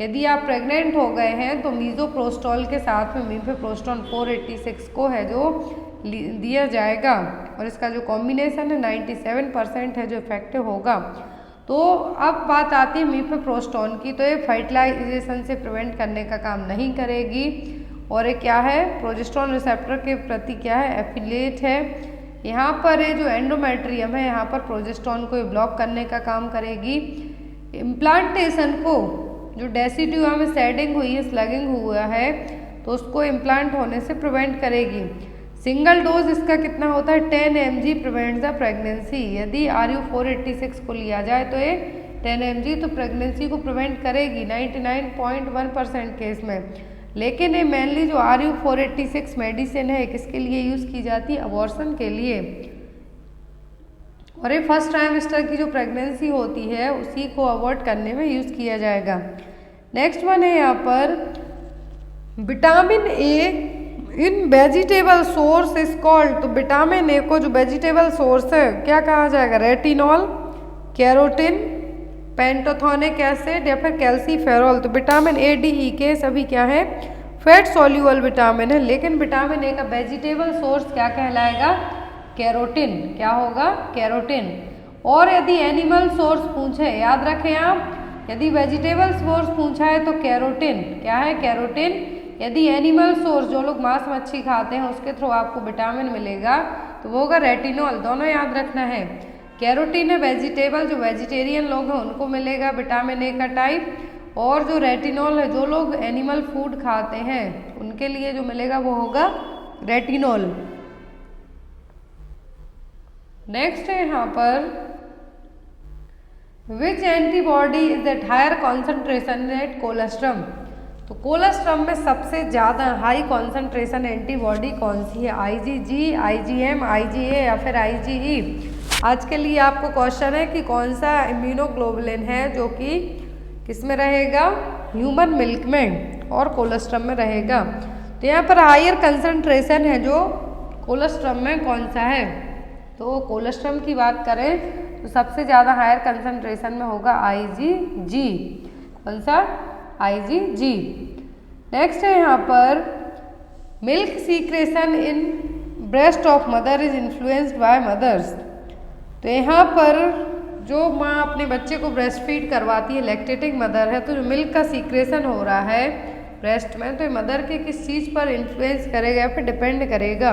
यदि आप प्रेग्नेंट हो गए हैं तो मिसोप्रोस्टोल के साथ में मीफेप्रोस्टोन 486 को है जो दिया जाएगा, और इसका जो कॉम्बिनेशन है 97% है जो इफेक्टिव होगा। तो अब बात आती है मीफेप्रोस्टोन की, तो ये फर्टिलाइजेशन से प्रिवेंट करने का काम नहीं करेगी, और ये क्या है? प्रोजेस्टेरोन रिसेप्टर के प्रति क्या है? एफिलिएट है, यहाँ पर ये जो एंडोमेट्रियम है यहाँ पर प्रोजेस्टेरोन को ब्लॉक करने का काम करेगी। इम्प्लांटेशन को जो डेसिडुआ में शेडिंग हुई है, स्लगिंग हुआ है, तो उसको इम्प्लांट होने से प्रिवेंट करेगी। सिंगल डोज इसका कितना होता है 10 mg प्रिवेंट द प्रेगनेंसी। यदि RU486 को लिया जाए तो ये 10 mg तो प्रेगनेंसी को प्रिवेंट करेगी 99.1% केस में। लेकिन ये मेनली जो RU486 मेडिसिन है किसके लिए यूज़ की जाती है, अबॉर्शन के लिए। और ये फर्स्ट ट्राइमेस्टर की जो प्रेगनेंसी होती है उसी को अवॉइड करने में यूज़ किया जाएगा। नेक्स्ट वन है यहाँ पर vitamin A in vegetable source is called. तो विटामिन ए को जो वेजिटेबल सोर्स है क्या कहा जाएगा, रेटिनॉल, कैरोटीन, पेंटोथेनिक एसिड या फिर कैल्सीफेरॉल। तो विटामिन ए, डी, ई के सभी क्या है, फैट सोल्यूबल विटामिन है। लेकिन विटामिन ए का वेजिटेबल सोर्स क्या कहलाएगा, कैरोटीन। क्या होगा, कैरोटीन। और यदि एनिमल सोर्स पूछे, याद रखें आप, यदि वेजिटेबल सोर्स पूछा है तो कैरोटीन। क्या है, कैरोटीन। यदि एनिमल सोर्स जो लोग मांस मच्छी खाते हैं उसके थ्रू आपको विटामिन मिलेगा तो वो होगा रेटिनॉल। दोनों याद रखना है। कैरोटीन है वेजिटेबल, जो वेजिटेरियन लोग हैं उनको मिलेगा विटामिन ए का टाइप। और जो रेटिनॉल है जो लोग एनिमल फूड खाते हैं उनके लिए जो मिलेगा वो होगा रेटिनॉल। नेक्स्ट है यहाँ पर which antibody is at higher concentration at colostrum. तो कोलेस्ट्रम में सबसे ज़्यादा हाई कॉन्सेंट्रेशन एंटीबॉडी कौन सी है, IgG, IgM, IgA या फिर IgE। आज के लिए आपको क्वेश्चन है कि कौन सा इम्यूनोग्लोबुलिन है जो कि किस में रहेगा, ह्यूमन मिल्क में और कोलेस्ट्रम में रहेगा। तो यहाँ पर हायर कंसंट्रेशन है जो कोलेस्ट्रम में कौन सा है, तो कोलेस्ट्रम की बात करें तो सबसे ज़्यादा हायर कंसंट्रेशन में होगा IgG। कौन सा, IgG। नेक्स्ट है यहाँ पर milk secretion in breast of mother is influenced by mother's. तो यहाँ पर जो माँ अपने बच्चे को ब्रेस्ट फीड करवाती है, लैक्टेटिंग मदर है, तो जो मिल्क का सीक्रेशन हो रहा है ब्रेस्ट में तो ये मदर के किस चीज़ पर इन्फ्लुएंस करेगा या फिर डिपेंड करेगा,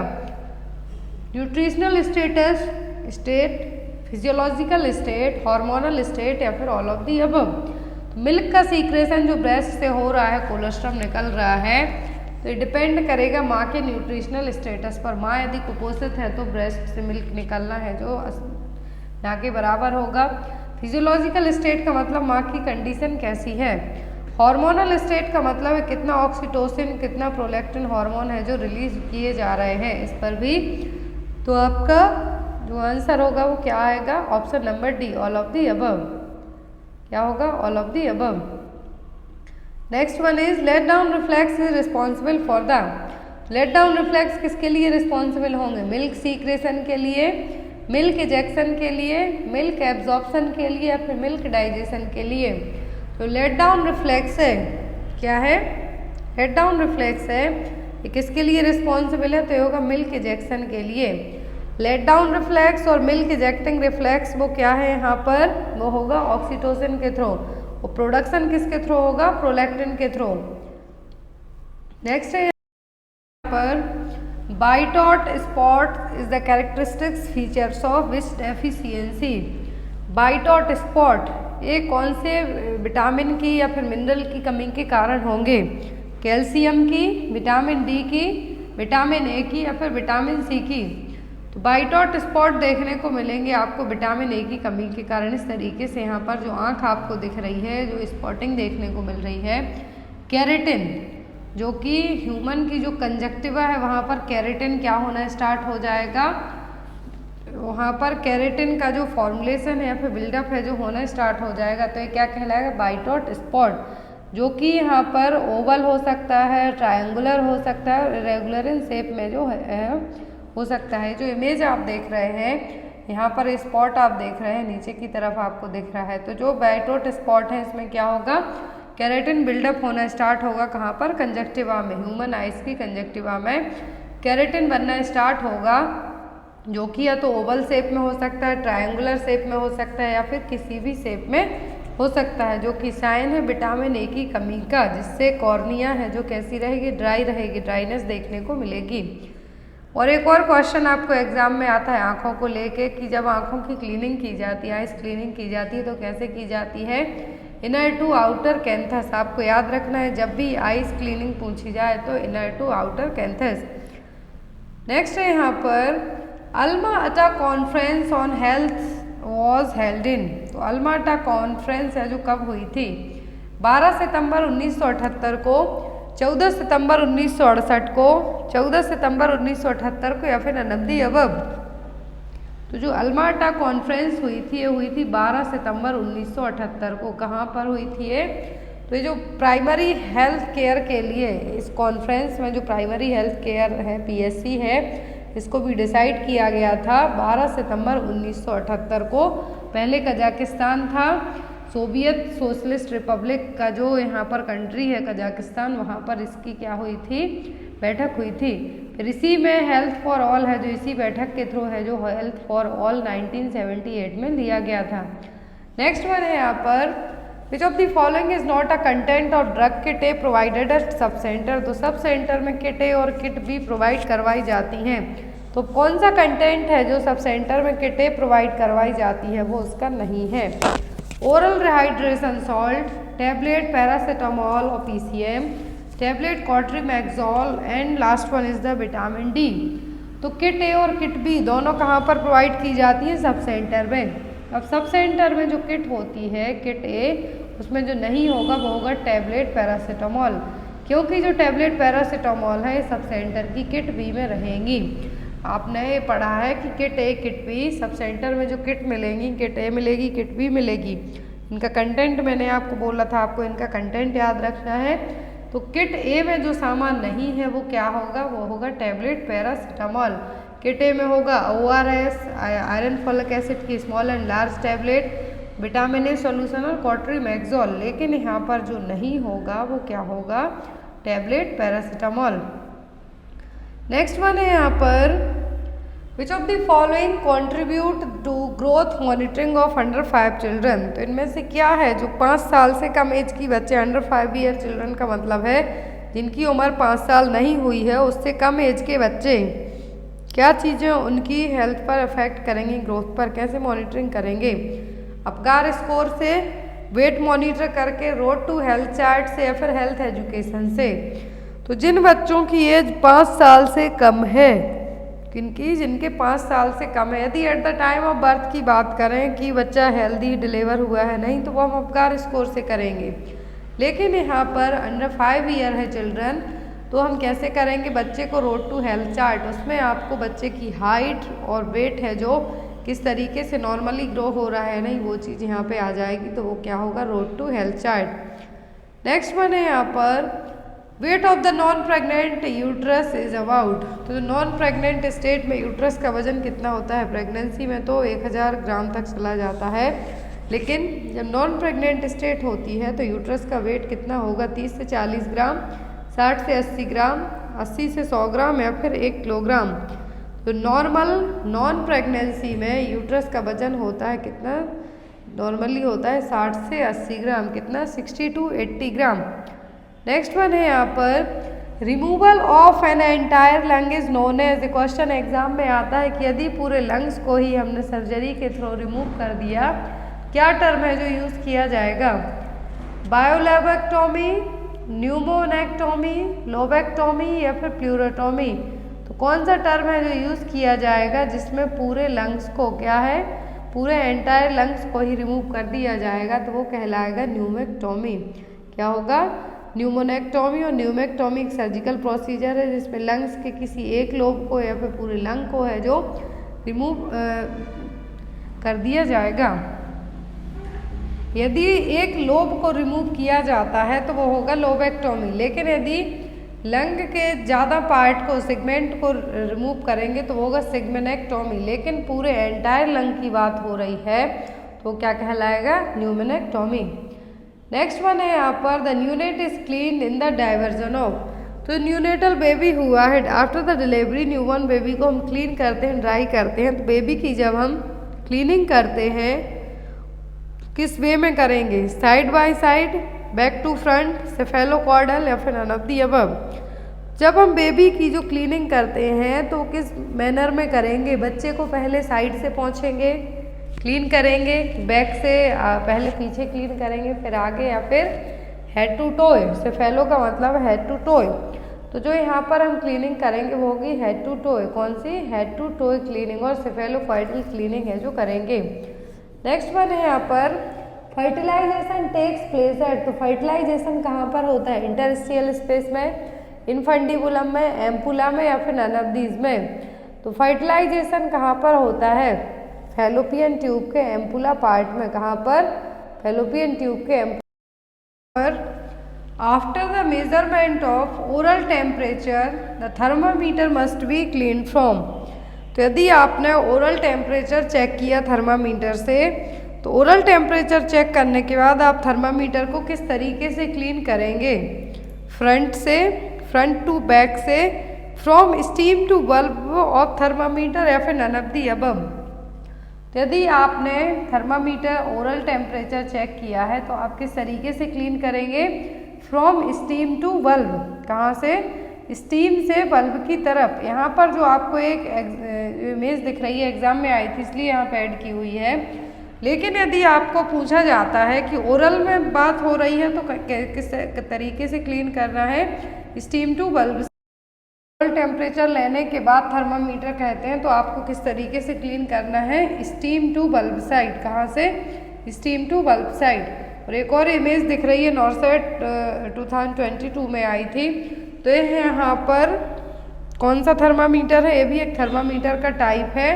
nutritional status, state, physiological state, hormonal state या फिर all of the above. Milk का सीक्रेशन जो ब्रेस्ट से हो रहा है, कोलेस्ट्रम निकल रहा है, तो ये डिपेंड करेगा माँ के न्यूट्रिशनल स्टेटस पर। माँ यदि कुपोषित है तो ब्रेस्ट से मिल्क निकलना है जो ना के बराबर होगा। फिजियोलॉजिकल स्टेट का मतलब माँ की कंडीशन कैसी है। हार्मोनल स्टेट का मतलब है कितना ऑक्सीटोसिन, कितना प्रोलैक्टिन हार्मोन है जो रिलीज किए जा रहे हैं इस पर भी। तो आपका जो आंसर होगा वो क्या आएगा, option number D, all of the above. क्या होगा, all of the above. Next one is let down reflex is responsible for the. Let down reflex किसके लिए रिस्पॉन्सिबल होंगे, मिल्क सीक्रेशन के लिए, मिल्क इजेक्शन के लिए, मिल्क एब्जॉर्प्शन के लिए या फिर मिल्क डाइजेशन के लिए। तो लेट डाउन रिफ्लेक्स है, क्या है, लेट डाउन रिफ्लेक्स है, ये किसके लिए रिस्पॉन्सिबल है, तो ये होगा मिल्क इजेक्शन के लिए। लेट डाउन रिफ्लेक्स और मिल्क इजेक्टिंग रिफ्लेक्स वो क्या है यहाँ पर, वो होगा ऑक्सीटोसिन के थ्रू। और प्रोडक्शन किसके थ्रू होगा, प्रोलैक्टिन के थ्रू। नेक्स्ट है यहाँ पर Bitot spot is the characteristics features of which deficiency. Bitot spot ये कौन से विटामिन की या फिर मिनरल की कमी के कारण होंगे, कैल्शियम की, विटामिन डी की, विटामिन ए की या फिर विटामिन सी की। तो बाइटॉट स्पॉट देखने को मिलेंगे आपको विटामिन ए की कमी के कारण। इस तरीके से यहाँ पर जो आँख आपको दिख रही है, जो स्पॉटिंग देखने को मिल रही है। केरेटिन जो कि ह्यूमन की जो कंजक्टिवा है वहाँ पर केरेटिन क्या होना स्टार्ट हो जाएगा, वहाँ पर केरेटिन का जो फॉर्मुलेशन है या फिर बिल्डअप है जो होना स्टार्ट हो जाएगा। तो ये क्या कहलाएगा, बाइटॉट स्पॉट, जो कि यहाँ पर ओवल हो सकता है, ट्रायंगुलर हो सकता है, रेगुलर इन शेप में जो है हो सकता है। जो इमेज आप देख रहे हैं यहाँ पर स्पॉट आप देख रहे हैं नीचे की तरफ आपको दिख रहा है। तो जो बाइटॉट स्पॉट है इसमें क्या होगा, केरेटिन बिल्डअप होना स्टार्ट होगा कहाँ पर, कंजक्टिवा में, ह्यूमन आइज की कंजक्टिवा में केरेटिन बनना स्टार्ट होगा, जो कि या तो ओवल शेप में हो सकता है, ट्रायंगुलर शेप में हो सकता है या फिर किसी भी शेप में हो सकता है। जो कि साइन है विटामिन ए की कमी का, जिससे कॉर्निया है जो कैसी रहेगी, ड्राई रहेगी, ड्राइनेस देखने को मिलेगी। और एक और क्वेश्चन आपको एग्जाम में आता है आँखों को लेके कि जब आँखों की क्लीनिंग की जाती है, आइस क्लीनिंग की जाती है तो कैसे की जाती है? Inner to outer canthus. आपको याद रखना है जब भी आइस क्लीनिंग पूछी जाए तो inner to outer canthus. Next है यहाँ पर Alma Ata conference on health was held in. तो अल्मा अटा कॉन्फ्रेंस है जो कब हुई थी? 12 सितंबर 1978 को, 14 सितंबर 1968 को, 14 सितंबर 1978 को या फिर अनब्दी अबब। तो जो अल्मा अटा कॉन्फ्रेंस हुई थी ये हुई थी 12 सितंबर 1978 को। कहाँ पर हुई थी ये? तो ये जो प्राइमरी हेल्थ केयर के लिए इस कॉन्फ्रेंस में जो प्राइमरी हेल्थ केयर है पीएचसी है इसको भी डिसाइड किया गया था 12 सितंबर 1978 को। पहले कजाकिस्तान था, सोवियत सोशलिस्ट रिपब्लिक का जो यहाँ पर कंट्री है कजाकिस्तान, वहाँ पर इसकी क्या हुई थी? बैठक हुई थी। फिर इसी में हेल्थ फॉर ऑल है जो इसी बैठक के थ्रू है जो हेल्थ फॉर ऑल 1978 में लिया गया था। नेक्स्ट वन है यहाँ पर which of the following is not a content of drug kit A provided eight sub centre. तो सब सेंटर में किट ए और किट बी प्रोवाइड करवाई जाती हैं। तो कौन सा कंटेंट है जो सब सेंटर में किट ए प्रोवाइड करवाई जाती है? वो उसका नहीं है। Oral rehydration salt, tablet paracetamol और PCM, tablet cotrimoxazole and last one is the vitamin D. तो किट ए और किट बी दोनों कहाँ पर प्रोवाइड की जाती है? सब सेंटर में। अब सब सेंटर में जो किट होती है किट ए उसमें जो नहीं होगा वो होगा टैबलेट पैरासीटामोल, क्योंकि जो टैबलेट पैरासीटामोल है सब सेंटर की किट बी में रहेंगी। आपने पढ़ा है कि किट ए किट बी सब सेंटर में जो किट मिलेंगी किट ए मिलेगी किट बी मिलेगी। इनका कंटेंट मैंने आपको बोला था, आपको इनका कंटेंट याद रखना है। तो किट ए में जो सामान नहीं है वो क्या होगा? वो होगा टैबलेट पैरासीटामोल। किट ए में होगा ORS, आयरन फॉलिक एसिड की small and large tablet, vitamin A solution और कॉट्रीमैक्सोल। लेकिन यहाँ पर जो नहीं होगा वो क्या होगा? Tablet paracetamol. नेक्स्ट वन है यहाँ पर which of the following contribute to growth monitoring of under 5 children. तो इनमें से क्या है जो 5 साल से कम एज की बच्चे, अंडर 5 ईयर चिल्ड्रन का मतलब है जिनकी उम्र 5 साल नहीं हुई है, उससे कम एज के बच्चे क्या चीज़ें उनकी हेल्थ पर अफेक्ट करेंगी, ग्रोथ पर कैसे मॉनिटरिंग करेंगे? अपगार स्कोर से, वेट मॉनिटर करके, रोड टू हेल्थ चार्ट से या फिर हेल्थ एजुकेशन से। तो जिन बच्चों की एज 5 साल से कम है, किनकी? जिनके 5 साल से कम है। यदि eight the time of birth की बात करें कि बच्चा हेल्दी डिलीवर हुआ है नहीं तो वो हम अपगार स्कोर से करेंगे। लेकिन यहाँ पर अंडर 5 ईयर है चिल्ड्रन तो हम कैसे करेंगे? बच्चे को रोड टू हेल्थ चार्ट, उसमें आपको बच्चे की हाइट और वेट है जो किस तरीके से नॉर्मली ग्रो हो रहा है नहीं वो चीज़ यहाँ पे आ जाएगी। तो वो क्या होगा? Road to health chart. Next one है यहाँ पर weight of the non pregnant uterus is about. तो नॉन प्रेग्नेंट स्टेट में यूट्रस का वजन कितना होता है? प्रेगनेंसी में तो 1000 ग्राम तक चला जाता है, लेकिन जब नॉन प्रेग्नेंट स्टेट होती है तो यूट्रस का वेट कितना होगा? 30 से 40 ग्राम, 60 से 80 ग्राम, 80 से 100 ग्राम या फिर 1 किलोग्राम। तो नॉर्मल नॉन प्रेगनेंसी में यूट्रस का वजन होता है कितना? नॉर्मली होता है 60 से 80 ग्राम। कितना? 60 to 80 ग्राम। नेक्स्ट वन है यहाँ पर removal of an entire lung is known as. Question exam में आता है कि यदि पूरे लंग्स को ही हमने सर्जरी के थ्रू रिमूव कर दिया, क्या टर्म है जो यूज़ किया जाएगा? बायोलेबेक्टोमी, न्यूमोनेक्टोमी, लोबेक्टोमी या फिर प्लूरोटोमी। तो कौन सा टर्म है जो यूज़ किया जाएगा जिसमें पूरे लंग्स को क्या है? पूरे एंटायर लंग्स को ही रिमूव कर दिया जाएगा तो वो कहलाएगा न्यूमेक्टोमी। क्या होगा? न्यूमोनेक्टोमी। और न्यूमेक्टोमी एक सर्जिकल प्रोसीजर है जिसमें लंग्स के किसी एक लोब को या फिर पूरे लंग को है जो रिमूव कर दिया जाएगा। यदि एक लोब को रिमूव किया जाता है तो वो होगा लोबेक्टोमी। लेकिन यदि लंग के ज़्यादा पार्ट को, सेगमेंट को रिमूव करेंगे तो वो होगा सेगमेनेक्टोमी। लेकिन पूरे एंटायर लंग की बात हो रही है तो क्या कहलाएगा? न्यूमेनेक्टोमी। नेक्स्ट वन है यहाँ पर the neonate is clean in the diversion of. तो न्यूनेटल बेबी हुआ है, after the delivery newborn baby को हम क्लीन करते हैं, ड्राई करते हैं। तो बेबी की जब हम क्लीनिंग करते हैं किस वे में करेंगे? Side by side, back to front, cephalocaudal या फिर नन ऑफ द अबव। जब हम बेबी की जो क्लीनिंग करते हैं तो किस मैनर में करेंगे? बच्चे को पहले साइड से पोंछेंगे, क्लीन करेंगे, बैक से पहले पीछे क्लीन करेंगे, फिर आगे, या फिर हेड टू टोय। सेफेलो का मतलब हेड टू टोय। तो जो यहाँ पर हम क्लीनिंग करेंगे वो होगी हेड टू टोय। कौन सी? हेड टू टोय क्लीनिंग और सेफेलोकॉइडल क्लीनिंग है जो करेंगे। नेक्स्ट वन है यहाँ पर फर्टिलाइजेशन टेक्स प्लेस एट। तो फर्टिलाइजेशन कहाँ पर होता है? इंटरस्टिशियल स्पेस में, इनफंडिबुलम में, एम्पुला में, या फिर नन ऑफ दीज में। तो फर्टिलाइजेशन कहाँ पर होता है? फैलोपियन ट्यूब के एम्पुला पार्ट में। कहाँ पर? फैलोपियन ट्यूब के एम्पुला पर। After the measurement of oral temperature the thermometer must be clean from. तो यदि आपने ओरल टेम्परेचर चेक किया थर्मामीटर से, तो ओरल टेम्परेचर चेक करने के बाद आप थर्मामीटर को किस तरीके से क्लीन करेंगे? फ्रंट से, फ्रंट टू बैक से, from stem to bulb of thermometer, या फिर नन ऑफ दी अबव। तो यदि आपने थर्मामीटर ओरल टेम्परेचर चेक किया है तो आप किस तरीके से क्लीन करेंगे? From stem to bulb. कहाँ से? स्टीम से बल्ब की तरफ। यहाँ पर जो आपको एक इमेज दिख रही है एग्जाम में आई थी इसलिए यहाँ पे ऐड की हुई है। लेकिन यदि आपको पूछा जाता है कि ओरल में बात हो रही है तो किस तरीके से क्लीन करना है? Stem to bulb. Oral temperature लेने के बाद थर्मामीटर कहते हैं तो आपको किस तरीके से क्लीन करना है? Stem to bulb side. कहाँ से? Stem to bulb side. और एक और इमेज दिख रही है नॉर्सेट 2022 में आई थी। तो ये यहाँ पर कौन सा थर्मामीटर है? ये भी एक थर्मामीटर का टाइप है।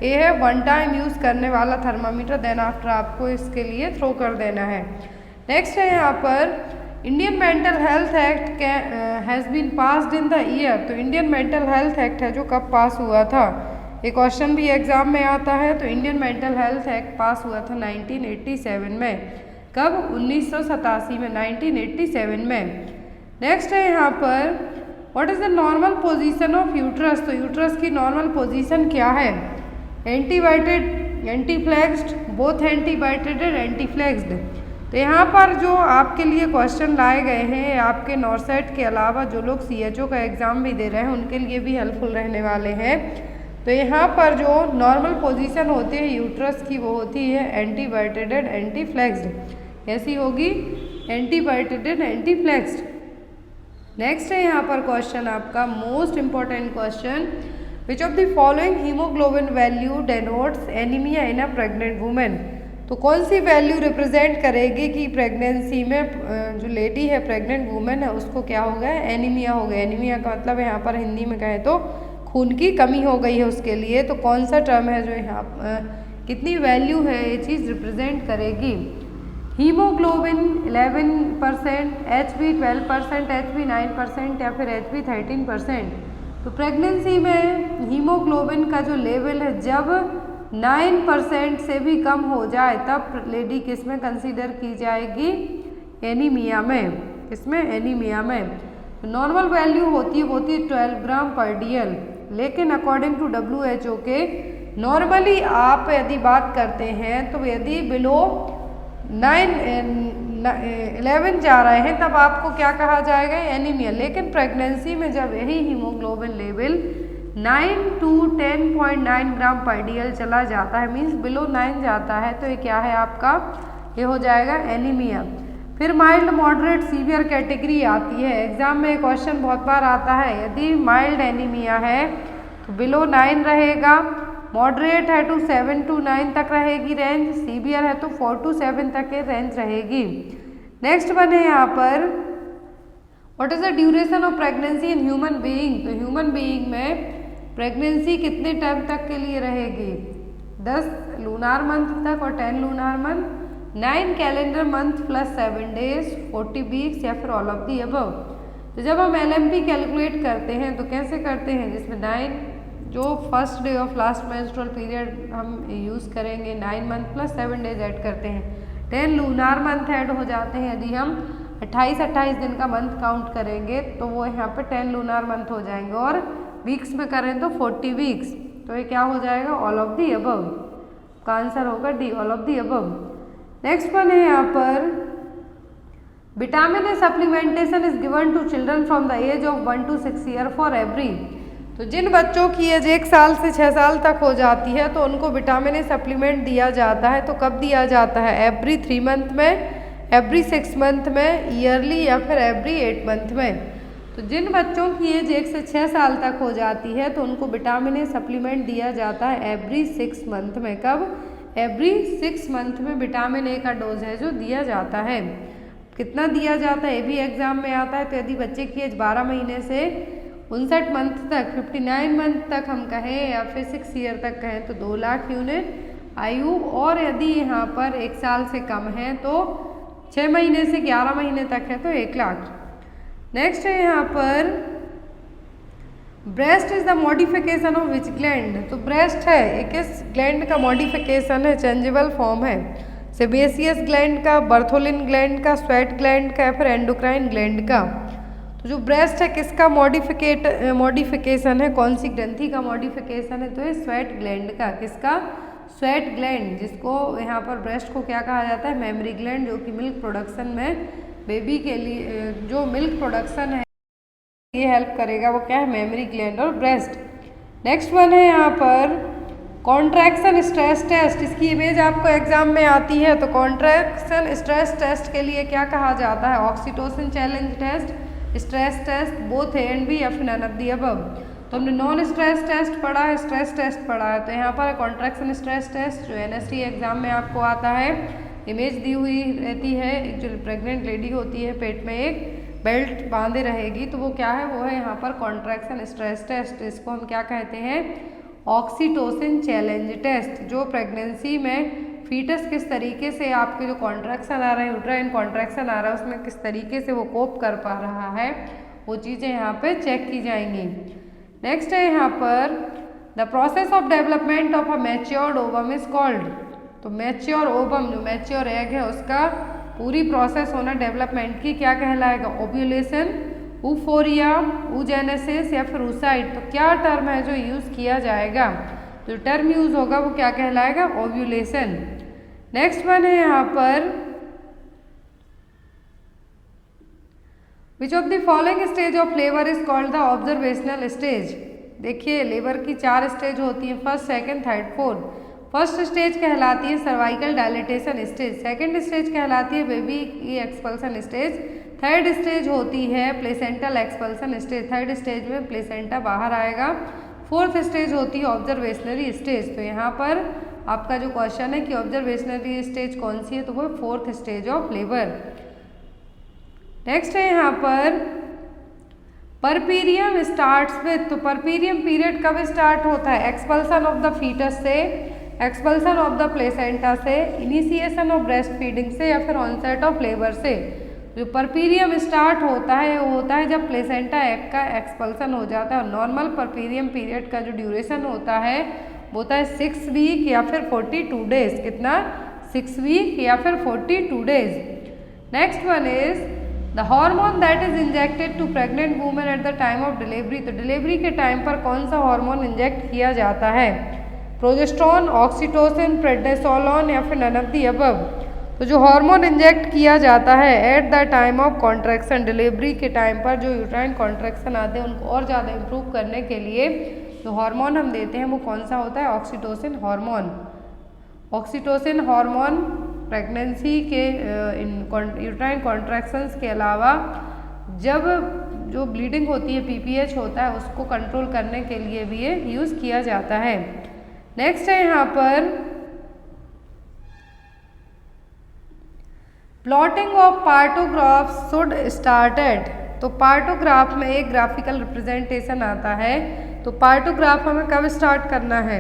ये है वन टाइम यूज़ करने वाला थर्मामीटर। देन आफ्टर आपको इसके लिए थ्रो कर देना है। नेक्स्ट है यहाँ पर Indian mental health act has been passed in the year. तो इंडियन मेंटल हेल्थ एक्ट है जो कब पास हुआ था? एक क्वेश्चन भी एग्जाम में आता है। तो इंडियन मेंटल हेल्थ एक्ट पास हुआ था 1987 में। कब? 1987 में, 1987 में। नेक्स्ट है यहाँ पर what is the normal position of uterus. तो यूट्रस की नॉर्मल पोजीशन क्या है? एंटीबाइटेड, एंटीफ्लेक्स्ड, बोथ एंटीबाइटेड, एंटीफ्लेक्स्ड। तो यहाँ पर जो आपके लिए क्वेश्चन लाए गए हैं आपके नॉर्सेट के अलावा जो लोग CHO का एग्ज़ाम भी दे रहे हैं उनके लिए भी हेल्पफुल रहने वाले हैं। तो यहाँ पर जो नॉर्मल पोजीशन होती है यूट्रस की वो होती है एंटीबाइटेड, एंटीफ्लेक्स्ड। कैसी होगी? एंटीबाइटेड, एंटीफ्लेक्स्ड। नेक्स्ट है यहाँ पर क्वेश्चन आपका most important question, which of the following haemoglobin value denotes anaemia in a pregnant women. तो कौन सी वैल्यू रिप्रेजेंट करेगी कि प्रेगनेंसी में जो लेडी है, प्रेग्नेंट वुमेन है, उसको क्या हो गया? एनीमिया हो गया। एनीमिया का मतलब यहाँ पर हिंदी में कहें तो खून की कमी हो गई है उसके लिए। तो कौन सा टर्म है जो यहाँ कितनी वैल्यू है ये चीज़ रिप्रेजेंट करेगी? हीमोग्लोबिन 11%, HB 12%, HB 9% या फिर HB 13%। तो प्रेगनेंसी में हीमोग्लोबिन का जो लेवल है जब 9% से भी कम हो जाए तब लेडी किस में कंसीडर की जाएगी? एनीमिया में। किसमें? एनीमिया में। तो नॉर्मल वैल्यू होती है 12 ग्राम पर DL। लेकिन अकॉर्डिंग टू WHO के नॉर्मली आप यदि बात करते हैं तो यदि बिलो 11 जा रहे हैं तब आपको क्या कहा जाएगा? एनीमिया। लेकिन प्रेगनेंसी में जब यही हीमोग्लोबिन लेवल 9 to 10.9 ग्राम पर DL चला जाता है, मीन्स बिलो 9 जाता है, तो ये क्या है आपका? ये हो जाएगा एनीमिया। फिर माइल्ड, मॉडरेट, सीवियर कैटेगरी आती है। एग्जाम में क्वेश्चन बहुत बार आता है, यदि माइल्ड एनीमिया है तो बिलो 9 रहेगा, मॉडरेट है तो 7 to 9 तक रहेगी रेंज, सीवियर है तो 4 to 7 तक के रेंज रहेगी। नेक्स्ट वन है यहाँ पर what is the duration of pregnancy in human being. तो ह्यूमन बीइंग में प्रेगनेंसी कितने टाइम तक के लिए रहेगी? 10 लूनार मंथ तक और 10 lunar month, 9 calendar month plus 7 days, 40 weeks या फिर ऑल ऑफ दी अबव। तो जब हम LMP कैलकुलेट करते हैं तो कैसे करते हैं? जिसमें 9 जो first day of last menstrual period हम यूज़ करेंगे, 9 मंथ प्लस 7 डेज ऐड करते हैं, 10 लूनार मंथ ऐड हो जाते हैं। यदि हम 28 दिन का मंथ काउंट करेंगे तो वो यहाँ पे 10 लूनार मंथ हो जाएंगे, और वीक्स में करें तो 40 वीक्स। तो ये क्या हो जाएगा? All of the above. का आंसर होगा D, all of the above. Next one है यहाँ पर vitamin A supplementation is given to children from the age of 1 to 6 year for every. तो जिन बच्चों की एज 1 साल से 6 साल तक हो जाती है तो उनको विटामिन ए सप्लीमेंट दिया जाता है। तो कब दिया जाता है? एवरी 3 मंथ में, एवरी 6 मंथ में, ईयरली या फिर एवरी 8 मंथ में। तो जिन बच्चों की एज 1 से 6 साल तक हो जाती है तो उनको विटामिन ए सप्लीमेंट दिया जाता है एवरी 6 मंथ में। कब? एवरी 6 मंथ में विटामिन ए का डोज है जो दिया जाता है। कितना दिया जाता है ये भी एग्जाम में आता है। तो यदि बच्चे की एज 12 महीने से 59 मंथ तक, 59 मंथ तक हम कहें या फिर 6 ईयर तक कहें तो 2 लाख यूनिट आयु, और यदि यहाँ पर 1 साल से कम है तो 6 महीने से 11 महीने तक है तो 1 लाख। नेक्स्ट है यहाँ पर breast is the modification of which gland. तो ब्रेस्ट है ये किस ग्लैंड का मॉडिफिकेशन है? चेंजेबल फॉर्म है। सेबेसियस ग्लैंड का, बर्थोलिन ग्लैंड का, स्वेट ग्लैंड का या फिर एंडोक्राइन ग्लैंड का। तो जो ब्रेस्ट है किसका मॉडिफिकेशन है? कौन सी ग्रंथि का मॉडिफिकेशन है? तो ये स्वेट ग्लैंड का। किसका? स्वेट ग्लैंड, जिसको यहाँ पर ब्रेस्ट को क्या कहा जाता है? मेमरी ग्लैंड, जो कि मिल्क प्रोडक्शन में बेबी के लिए जो मिल्क प्रोडक्शन है ये हेल्प करेगा, वो क्या है? मेमरी ग्लैंड और ब्रेस्ट। नेक्स्ट वन है यहाँ पर कॉन्ट्रैक्शन स्ट्रेस टेस्ट। इसकी इमेज आपको एग्जाम में आती है। तो कॉन्ट्रैक्शन स्ट्रेस टेस्ट के लिए क्या कहा जाता है? Oxytocin challenge test, stress test, both A and B या फिर नन ऑफ द अबव। तो हमने नॉन स्ट्रेस टेस्ट पढ़ा है, स्ट्रेस टेस्ट पढ़ा है। तो यहाँ पर कॉन्ट्रैक्शन स्ट्रेस टेस्ट जो एनएसटी एग्जाम में आपको आता है, इमेज दी हुई रहती है। एक जो प्रेग्नेंट लेडी होती है पेट में एक बेल्ट बांधे रहेगी, तो वो क्या है? वो है यहाँ पर कॉन्ट्रैक्शन स्ट्रेस टेस्ट। इसको हम क्या कहते हैं? Oxytocin challenge test. जो प्रेगनेंसी में फीटस किस तरीके से आपके जो कॉन्ट्रैक्शन आ रहे हैं, यूट्राइन कॉन्ट्रैक्शन आ रहा है, उसमें किस तरीके से वो कोप कर पा रहा है, वो चीज़ें यहाँ पे चेक की जाएंगी। नेक्स्ट है यहाँ पर the process of development of a matured ovum is called. तो मैच्योर ओवम, जो मैच्योर एग है, उसका पूरी प्रोसेस होना डेवलपमेंट की क्या कहलाएगा? ओव्यूलेशन, ऊफोरिया, ऊजेनेसिस या फिर ऊसाइड। तो क्या टर्म है जो यूज़ किया जाएगा? जो टर्म यूज़ होगा वो क्या कहलाएगा? ओव्यूलेशन। नेक्स्ट वन है यहाँ पर which of the following stage of labour is called the observational stage. देखिए लेबर की 4 स्टेज होती है, first, second, third, fourth. First stage कहलाती है cervical dilatation stage, second stage कहलाती है बेबी की एक्सपल्सन स्टेज, थर्ड स्टेज होती है placental expulsion stage. Third stage में प्लेसेंटा बाहर आएगा। फोर्थ स्टेज होती है ऑब्जर्वेशनरी स्टेज। तो यहाँ पर आपका जो क्वेश्चन है कि ऑब्जर्वेशनरी स्टेज कौन सी है, तो वो fourth stage of labour. Next है यहाँ पर परपीरियम स्टार्ट्स विथ। तो परपीरियम पीरियड कब स्टार्ट होता है? एक्सपल्सन ऑफ द फीटस से, एक्सपल्सन ऑफ द प्लेसेंटा से, इनिशिएशन ऑफ ब्रेस्ट फीडिंग से या फिर ऑनसेट ऑफ लेबर से। जो परपीरियम स्टार्ट होता है वो होता है जब प्लेसेंटा एग का एक्सपल्सन हो जाता है। और नॉर्मल परपीरियम पीरियड का जो ड्यूरेशन होता है वो होता है 6 वीक या फिर 42 डेज। कितना? 6 वीक या फिर 42 days. Next one is the hormone that is injected to pregnant women at the time of delivery. तो डिलीवरी के टाइम पर कौन सा हार्मोन इंजेक्ट किया जाता है? प्रोजेस्टेरोन, ऑक्सीटोसिन, प्रेडनिसोलोन या फिर नन ऑफ द अबव। तो जो हार्मोन इंजेक्ट किया जाता है eight the time of contraction, delivery के टाइम पर जो यूट्राइन कॉन्ट्रैक्शन आते हैं उनको और ज़्यादा इम्प्रूव करने के लिए जो हार्मोन हम देते हैं वो कौन सा होता है? Oxytocin hormone. Oxytocin hormone pregnancy के यूट्राइन कॉन्ट्रैक्शंस के अलावा जब जो ब्लीडिंग होती है, पीपीएच होता है, उसको कंट्रोल करने के लिए भी ये यूज़ किया जाता है। नेक्स्ट है यहाँ पर plotting of partograph should start at. तो पार्टोग्राफ में एक ग्राफिकल रिप्रेजेंटेशन आता है। तो पार्टोग्राफ हमें कब स्टार्ट करना है?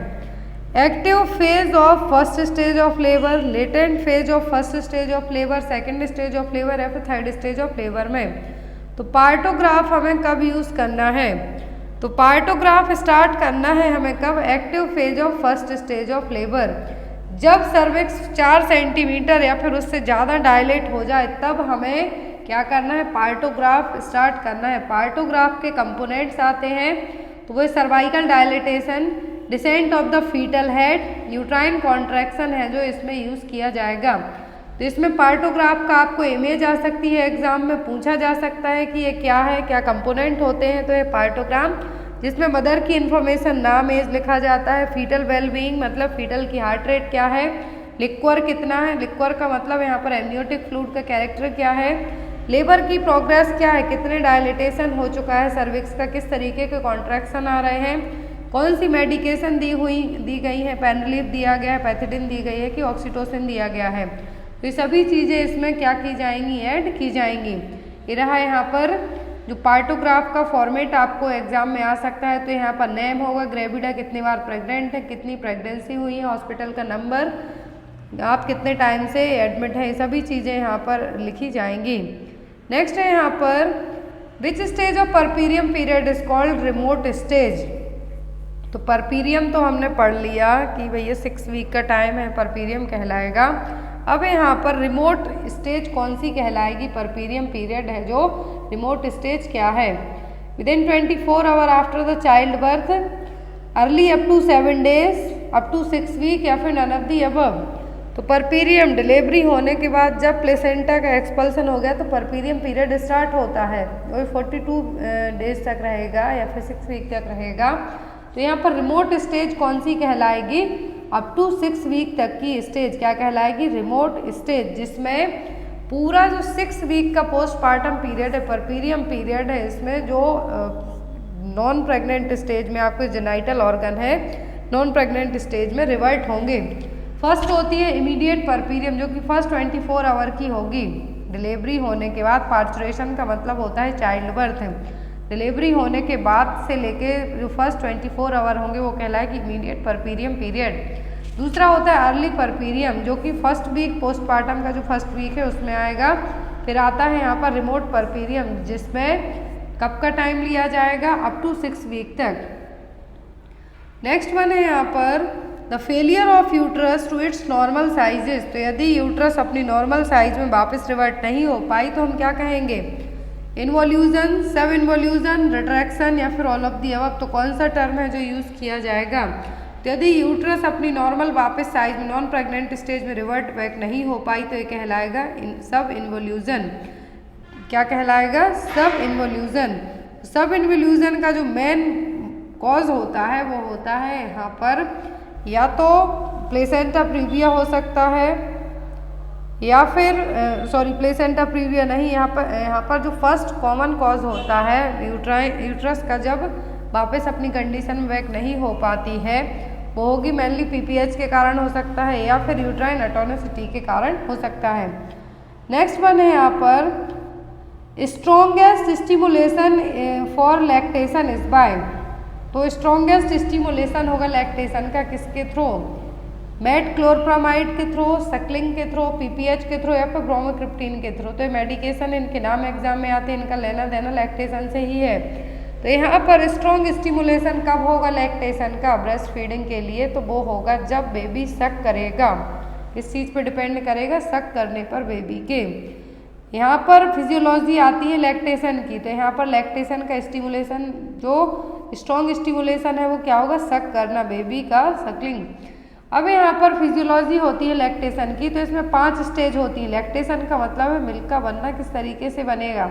Active phase of first stage of labour, latent phase of first stage of labour, second stage of labour या फिर थर्ड स्टेज ऑफ लेबर में। तो पार्टोग्राफ हमें कब यूज़ करना है? तो पार्टोग्राफ स्टार्ट करना है हमें कब? Active phase of first stage of labour. जब सर्विक्स 4 सेंटीमीटर या फिर उससे ज़्यादा डायलेट हो जाए तब हमें क्या करना है? पार्टोग्राफ स्टार्ट करना है। पार्टोग्राफ के कंपोनेंट्स आते हैं तो वो cervical dilatation, descent of the foetal head, uterine contraction है जो इसमें यूज़ किया जाएगा। तो इसमें पार्टोग्राफ का आपको इमेज आ सकती है, एग्जाम में पूछा जा सकता है कि ये क्या है, क्या कंपोनेंट होते हैं। तो ये पार्टोग्राम जिसमें मदर की इन्फॉर्मेशन, नाम, एज लिखा जाता है, फीटल वेलबींग मतलब फीटल की हार्ट रेट क्या है, लिक्वर कितना है, लिक्वर का मतलब यहाँ पर एमनियोटिक फ्लूइड का कैरेक्टर क्या है, लेबर की प्रोग्रेस क्या है, कितने डायलिटेशन हो चुका है, सर्विक्स का किस तरीके के कॉन्ट्रैक्शन आ रहे हैं, कौन सी मेडिकेशन दी गई है, पेनरिलीफ दिया गया है, पैथिडिन दी गई है कि ऑक्सीटोसिन दिया गया है। तो ये सभी चीज़ें इसमें क्या की जाएंगी, ऐड की जाएंगी। ये रहा यहाँ पर जो पार्टोग्राफ का फॉर्मेट आपको एग्जाम में आ सकता है। तो यहाँ पर नेम होगा, ग्रेविडा कितनी बार प्रेग्नेंट है, कितनी प्रेगनेंसी हुई है, हॉस्पिटल का नंबर, आप कितने टाइम से एडमिट है, ये सभी चीज़ें यहाँ पर लिखी जाएंगी। नेक्स्ट है यहाँ पर which stage of puerperium period is called remote stage. तो परपीरियम तो हमने पढ़ लिया कि भैया 6 वीक का टाइम है, परपीरियम कहलाएगा। अब यहाँ पर रिमोट स्टेज कौन सी कहलाएगी, परपीरियम पीरियड है जो रिमोट स्टेज क्या है। Within 24 hour after the child birth, early up to 7 days, up to 6 week या फिर नन ऑफ दी अबव। तो परपीरियम डिलीवरी होने के बाद जब प्लेसेंटा का एक्सपल्सन हो गया तो परपीरियम पीरियड स्टार्ट होता है, वही 42 डेज तक रहेगा या फिर 6 वीक तक रहेगा। तो यहाँ पर रिमोट स्टेज कौन सी कहलाएगी, अप टू 6 वीक तक की स्टेज क्या कहलाएगी, रिमोट स्टेज, जिसमें पूरा जो 6 वीक का पोस्टपार्टम पीरियड है, परपीरियम पीरियड है, इसमें जो नॉन प्रेग्नेंट स्टेज में आपके जेनाइटल ऑर्गन है, नॉन प्रेग्नेंट स्टेज में रिवर्ट होंगे। फर्स्ट होती है इमीडिएट परपीरियम जो कि फर्स्ट 24 आवर की होगी डिलीवरी होने के बाद। पार्चुरेशन का मतलब होता है चाइल्ड बर्थ। डिलीवरी होने के बाद से लेके जो फर्स्ट 24 आवर होंगे वो कहलाएगी इमीडिएट परपीरियम पीरियड। दूसरा होता है अर्ली परपीरियम जो कि फर्स्ट वीक पोस्टपार्टम का जो फर्स्ट वीक है उसमें आएगा। फिर आता है यहाँ पर रिमोट परपीरियम जिसमें कब का टाइम लिया जाएगा, अप टू 6 वीक तक। नेक्स्ट वन है यहाँ पर the failure of uterus to its normal sizes. तो यदि यूट्रस अपनी नॉर्मल साइज में वापस रिवर्ट नहीं हो पाई तो हम क्या कहेंगे, इन्वोल्यूजन, सब इन्वोल्यूजन, रिट्रैक्शन या फिर ऑल ऑफ दी अबव। तो कौन सा टर्म है जो यूज़ किया जाएगा। तो यदि यूट्रस अपनी नॉर्मल वापस साइज में नॉन प्रेग्नेंट स्टेज में रिवर्ट बैक नहीं हो पाई तो ये कहलाएगा सब इन्वोल्यूजन। क्या कहलाएगा, सब इन्वोल्यूजन। सब इन्वोल्यूजन का जो मेन कॉज होता है वो होता है यहाँ पर या तो प्लेसेंटा प्रीविया हो सकता है या फिर प्लेसेंटा प्रीविया नहीं, यहाँ पर जो फर्स्ट कॉमन कॉज होता है यूट्रस का जब वापस अपनी कंडीशन में बैक नहीं हो पाती है वो होगी मेनली पीपीएच के कारण हो सकता है या फिर यूट्राइन एटोनिसिटी के कारण हो सकता है। नेक्स्ट वन है यहाँ पर strongest stimulation for lactation is by. तो स्ट्रॉन्गेस्ट स्टिमुलेशन होगा लैक्टेशन का किसके थ्रू, मेटक्लोरप्रामाइड के थ्रू, सक्लिंग के थ्रू, पीपीएच के थ्रू या फिर ब्रोमोक्रिप्टीन के थ्रू। तो ये मेडिकेशन इनके नाम एग्जाम में आते हैं, इनका लेना देना लैक्टेशन से ही है। तो यहाँ पर स्ट्रॉन्ग स्टिमुलेशन कब होगा लैक्टेशन का, ब्रेस्ट फीडिंग के लिए, तो वो होगा जब बेबी सक करेगा। इस चीज़ पे डिपेंड करेगा सक करने पर बेबी के। यहाँ पर फिजियोलॉजी आती है लैक्टेशन की, तो यहाँ पर लैक्टेशन का स्टिमुलेशन जो स्ट्रॉन्ग स्टिमुलेशन है वो क्या होगा, सक करना, बेबी का सकलिंग। अब यहाँ पर फिजियोलॉजी होती है लैक्टेशन की, तो इसमें 5 स्टेज होती है। लैक्टेशन का मतलब है मिल्क का बनना किस तरीके से बनेगा।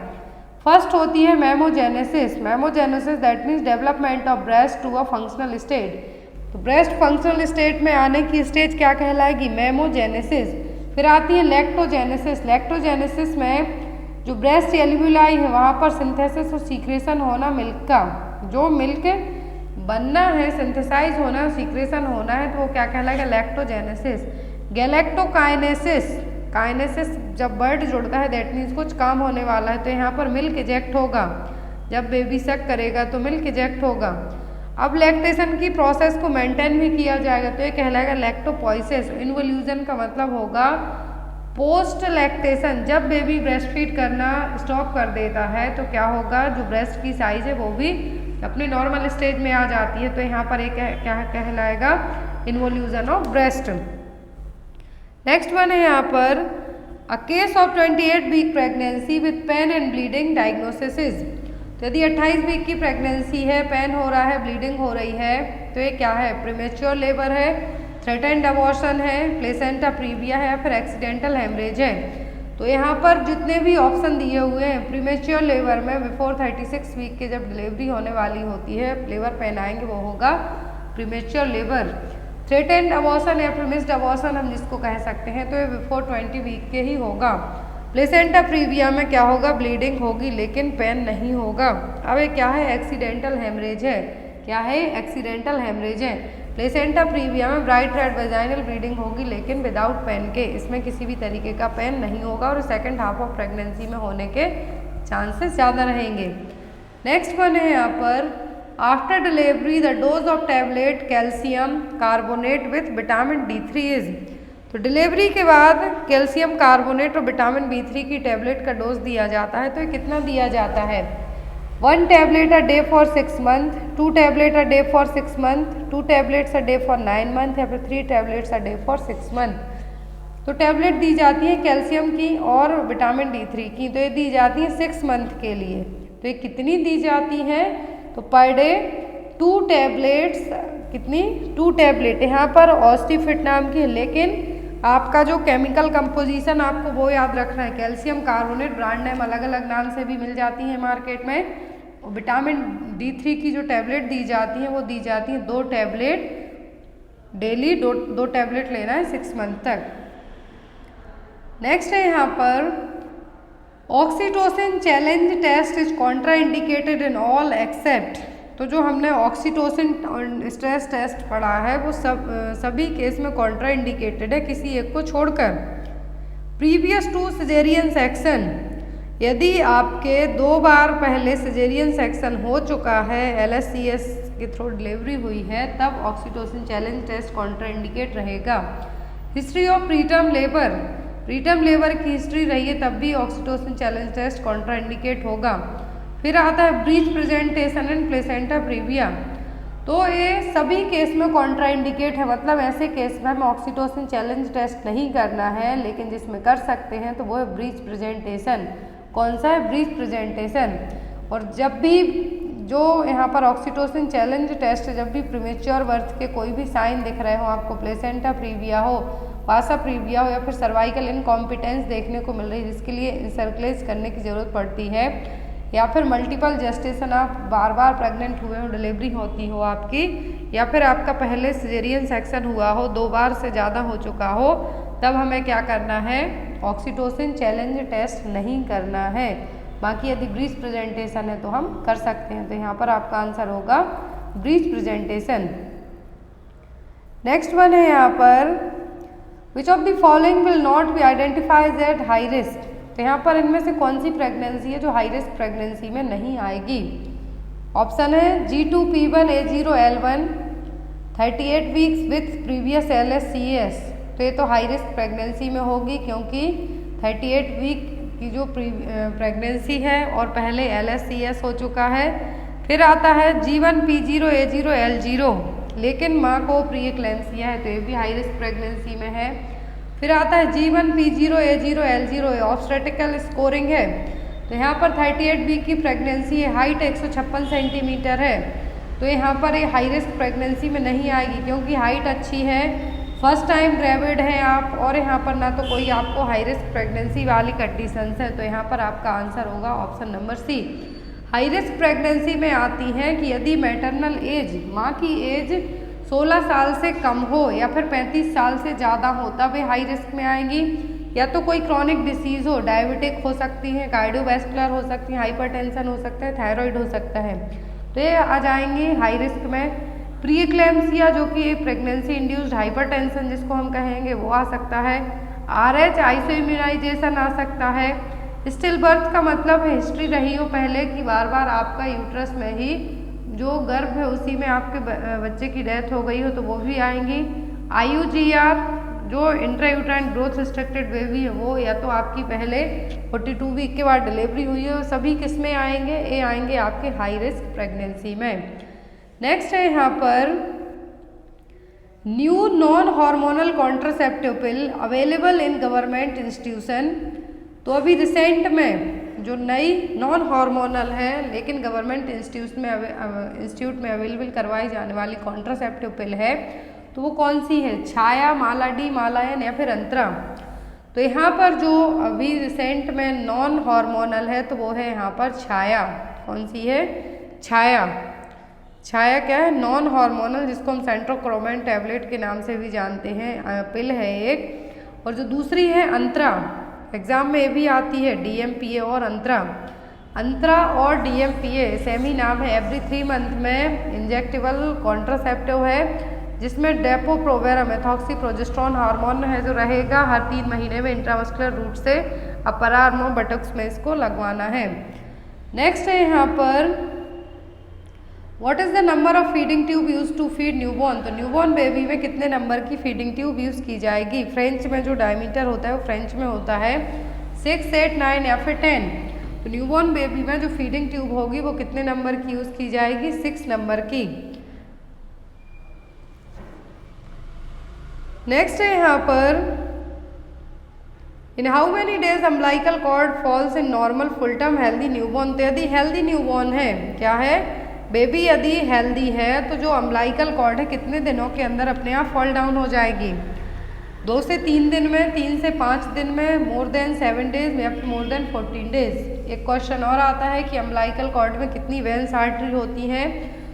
फर्स्ट होती है mammogenesis. Mammogenesis that means development of breast to a functional state. तो ब्रेस्ट फंक्शनल स्टेट में आने की स्टेज क्या कहलाएगी, मेमोजेनेसिस। फिर आती है लैक्टोजेनेसिस। लैक्टोजेनेसिस में जो ब्रेस्ट एल्वियोलाई है वहाँ पर सिंथेसिस और सीक्रेशन होना मिल्क का, जो मिल्क बनना है, सिंथेसाइज होना, सीक्रेशन होना है, तो वो क्या कहलाएगा, लैक्टोजेनेसिस। गैलेक्टोकाइनेसिस, काइनेसिस जब बर्ड जुड़ता है दैट मीन्स कुछ काम होने वाला है, तो यहाँ पर मिल्क इजेक्ट होगा। जब बेबी सक करेगा तो मिल्क इजेक्ट होगा। अब लैक्टेशन की प्रोसेस को मेंटेन भी किया जाएगा, तो ये कहलाएगा लैक्टोपोइसिस। इन्वोल्यूजन का मतलब होगा पोस्ट लैक्टेशन, जब बेबी ब्रेस्ट फीड करना स्टॉप कर देता है तो क्या होगा, जो ब्रेस्ट की साइज है वो भी अपने नॉर्मल स्टेज में आ जाती है। तो यहाँ पर एक क्या कहलाएगा, involution of breast. Next one है यहाँ पर a case of 28 week pregnancy with pain and bleeding diagnosis is. तो यदि 28 वीक की प्रेगनेंसी है, पेन हो रहा है, ब्लीडिंग हो रही है, तो ये क्या है, प्रीमेच्योर लेबर है, थ्रेटेंड अबॉर्शन है, प्लेसेंटा प्रीविया है या फिर एक्सीडेंटल हेमरेज है। तो यहाँ पर जितने भी ऑप्शन दिए हुए हैं, प्रीमेच्योर लेबर में बिफोर 36 वीक के जब डिलीवरी होने वाली होती है, लेबर पेन आएंगे, वो होगा प्रीमेच्योर लेबर। थ्रेटेंड अबॉर्शन या प्रीमिस्ड अबॉर्शन हम जिसको कह सकते हैं, तो ये बिफोर 20 वीक के ही होगा। प्लेसेंटा प्रीविया में क्या होगा, ब्लीडिंग होगी लेकिन पेन नहीं होगा। अब ये क्या है, एक्सीडेंटल हेमरेज है। क्या है, एक्सीडेंटल हेमरेज है। प्लेसेंटा प्रीविया में ब्राइट रेड वेजाइनल ब्लीडिंग होगी लेकिन विदाउट पेन के, इसमें किसी भी तरीके का पेन नहीं होगा और सेकंड हाफ ऑफ प्रेगनेंसी में होने के चांसेस ज़्यादा रहेंगे। नेक्स्ट वन है यहाँ पर, after delivery the dose of tablet calcium carbonate with vitamin D3 is. तो डिलीवरी के बाद कैल्शियम कार्बोनेट और विटामिन B3 की टैबलेट का डोज दिया जाता है, तो ये कितना दिया जाता है, 1 tablet a day for 6 months, 2 tablet a day for 6 months, 2 tablets a day for 9 months या फिर 3 tablets a day for 6 months। तो टैबलेट दी जाती है कैल्शियम की और विटामिन D3 की, तो ये दी जाती है 6 मंथ के लिए। तो ये कितनी दी जाती हैं, तो पर डे 2 टैबलेट्स, कितनी, 2 टैबलेट। यहाँ पर ऑस्टिफिट नाम की है, लेकिन आपका जो केमिकल कंपोजिशन आपको वो याद रखना है। कैल्शियम कार्बोनेट ब्रांड नेम अलग अलग नाम से भी मिल जाती है मार्केट में। विटामिन D3 की जो टैबलेट दी जाती है वो दी जाती है 2 टैबलेट डेली, 2 टैबलेट लेना है 6 मंथ तक। नेक्स्ट है यहाँ पर, oxytocin challenge test is contraindicated in all except. तो जो हमने ऑक्सीटोसिन स्ट्रेस टेस्ट पढ़ा है वो सभी केस में कॉन्ट्रा इंडिकेटेड है किसी एक को छोड़कर। प्रीवियस टू सिजेरियन सेक्शन, यदि आपके 2 बार पहले सिजेरियन सेक्शन हो चुका है, LSCS के थ्रू डिलीवरी हुई है, तब oxytocin challenge test contraindicate रहेगा। History of preterm labour, preterm labour की हिस्ट्री रही है तब भी oxytocin challenge test contraindicate होगा। फिर आता है breech presentation and placenta praevia. तो ये सभी केस में कॉन्ट्रा इंडिकेट है, मतलब ऐसे केस में हमें ऑक्सीटोसिन चैलेंज टेस्ट नहीं करना है, लेकिन जिसमें कर सकते हैं तो वो है ब्रीच प्रेजेंटेशन। कौन सा है, ब्रीच प्रेजेंटेशन। और जब भी जो यहाँ पर ऑक्सीटोसिन चैलेंज टेस्ट, जब भी प्रीमेच्योर बर्थ के कोई भी साइन दिख रहे हो आपको, प्लेसेंटा प्रीविया हो, वासा प्रीविया हो या फिर सर्वाइकल इनकॉम्पिटेंस देखने को मिल रही है जिसके लिए इंसर्कुलेट करने की ज़रूरत पड़ती है, या फिर मल्टीपल जेस्टेशन, आप बार बार प्रेग्नेंट हुए हो, डिलीवरी होती हो आपकी, या फिर आपका पहले सिजेरियन सेक्शन हुआ हो, 2 बार से ज़्यादा हो चुका हो, तब हमें क्या करना है, ऑक्सीटोसिन चैलेंज टेस्ट नहीं करना है। बाकी यदि ब्रीच प्रेजेंटेशन है तो हम कर सकते हैं। तो यहाँ पर आपका आंसर होगा ब्रीच प्रेजेंटेशन। नेक्स्ट वन है यहाँ पर, which of the following will not be identified at high risk. तो यहाँ पर इनमें से कौन सी प्रेगनेंसी है जो हाई रिस्क प्रेगनेंसी में नहीं आएगी। ऑप्शन है G2P1A0L1 38 weeks with previous LSCS। तो ये तो हाई रिस्क प्रेगनेंसी में होगी क्योंकि 38 वीक की जो प्रेगनेंसी है और पहले LSCS हो चुका है। फिर आता है G1P0A0L0, लेकिन माँ को प्री एक्लेम्सिया है, तो ये भी हाई रिस्क प्रेगनेंसी में है। फिर आता है G1P0A0L0, ऑब्स्टेट्रिकल स्कोरिंग है, तो यहाँ पर 38 वीक की प्रेगनेंसी है, हाइट 156 सेंटीमीटर है, तो यहाँ पर ये हाई रिस्क प्रेगनेंसी में नहीं आएगी क्योंकि हाइट अच्छी है, फर्स्ट टाइम ग्रेविड हैं आप, और यहाँ पर ना तो कोई आपको हाई रिस्क प्रेगनेंसी वाली कंडीशंस है। तो यहाँ पर आपका आंसर होगा option number C. High risk pregnancy में आती है कि यदि मैटरनल एज, माँ की एज 16 साल से कम हो या फिर 35 साल से ज़्यादा हो, तब ये हाई रिस्क में आएंगी। या तो कोई क्रॉनिक डिसीज़ हो, डायबिटिक हो सकती है, कार्डियोवैस्कुलर हो सकती है, हाइपरटेंशन हो सकता है, थायराइड हो सकता है, तो ये आ जाएंगे हाई रिस्क में। प्री एक्लेम्सिया जो कि प्रेगनेंसी इंड्यूस्ड हाइपरटेंशन जिसको हम कहेंगे वो आ सकता है। RH आइसोइम्यूनाइजेशन आ सकता है। स्टिल बर्थ का मतलब है हिस्ट्री रही हो पहले कि बार बार आपका यूट्रस में ही जो गर्भ है उसी में आपके बच्चे की डेथ हो गई हो, तो वो भी आएंगी। IUGR जो इंट्रायूट्राइन ग्रोथ रिस्ट्रिक्टेड बेबी है वो, या तो आपकी पहले 42 वीक के बाद डिलीवरी हुई है, सभी किस में आएंगे, ये आएंगे आपके हाई रिस्क प्रेगनेंसी में। नेक्स्ट है यहाँ पर, new non hormonal contraceptive pill available in government institution. तो अभी रिसेंट में जो नई नॉन हार्मोनल है लेकिन गवर्नमेंट इंस्टीट्यूट में अवेलेबल करवाई जाने वाली कॉन्ट्रासेप्टिव पिल है तो वो कौन सी है, छाया, माला डी, मालायन या फिर अंतरा। तो यहाँ पर जो अभी रिसेंट में नॉन हार्मोनल है तो वो है यहाँ पर छाया। कौन सी है, छाया। छाया क्या है, नॉन हार्मोनल, जिसको हम सेंट्रोक्रोमेन टैबलेट के नाम से भी जानते हैं, पिल है एक। और जो दूसरी है अंतरा, एग्जाम में ये भी आती है, DMPA और अंतरा। अंतरा और DMPA सेम ही नाम है। एवरी 3 मंथ में इंजेक्टेबल कॉन्ट्रासेप्टिव है, जिसमें डेपो-प्रोवेरा मेथॉक्सी प्रोजेस्टेरॉन हार्मोन है जो रहेगा हर 3 महीने में इंट्रामस्कुलर रूट से अपर आर्म और बटक्स में इसको लगवाना है। नेक्स्ट है यहाँ पर what is the number of feeding tube use to feed newborn. तो न्यूबॉर्न बेबी में कितने नंबर की फीडिंग ट्यूब यूज की जाएगी। फ्रेंच में जो डायमीटर होता है वो फ्रेंच में होता है 6, 8, 9 या फिर 10। तो न्यूबॉर्न बेबी में जो फीडिंग ट्यूब होगी वो कितने नंबर की यूज की जाएगी, 6 नंबर की। नेक्स्ट है यहाँ पर in how many days umbilical cord falls in normal full term healthy newborn. तो यदि हेल्दी न्यूबॉर्न है, क्या है, बेबी यदि हेल्दी है तो जो अम्बिलिकल कॉर्ड है कितने दिनों के अंदर अपने आप फॉल डाउन हो जाएगी, 2 से 3 दिन में, 3 से 5 दिन में, मोर देन 7 डेज या फिर मोर देन 14 डेज। एक क्वेश्चन और आता है कि अम्बिलिकल कॉर्ड में कितनी वेन्स आर्टरी होती हैं।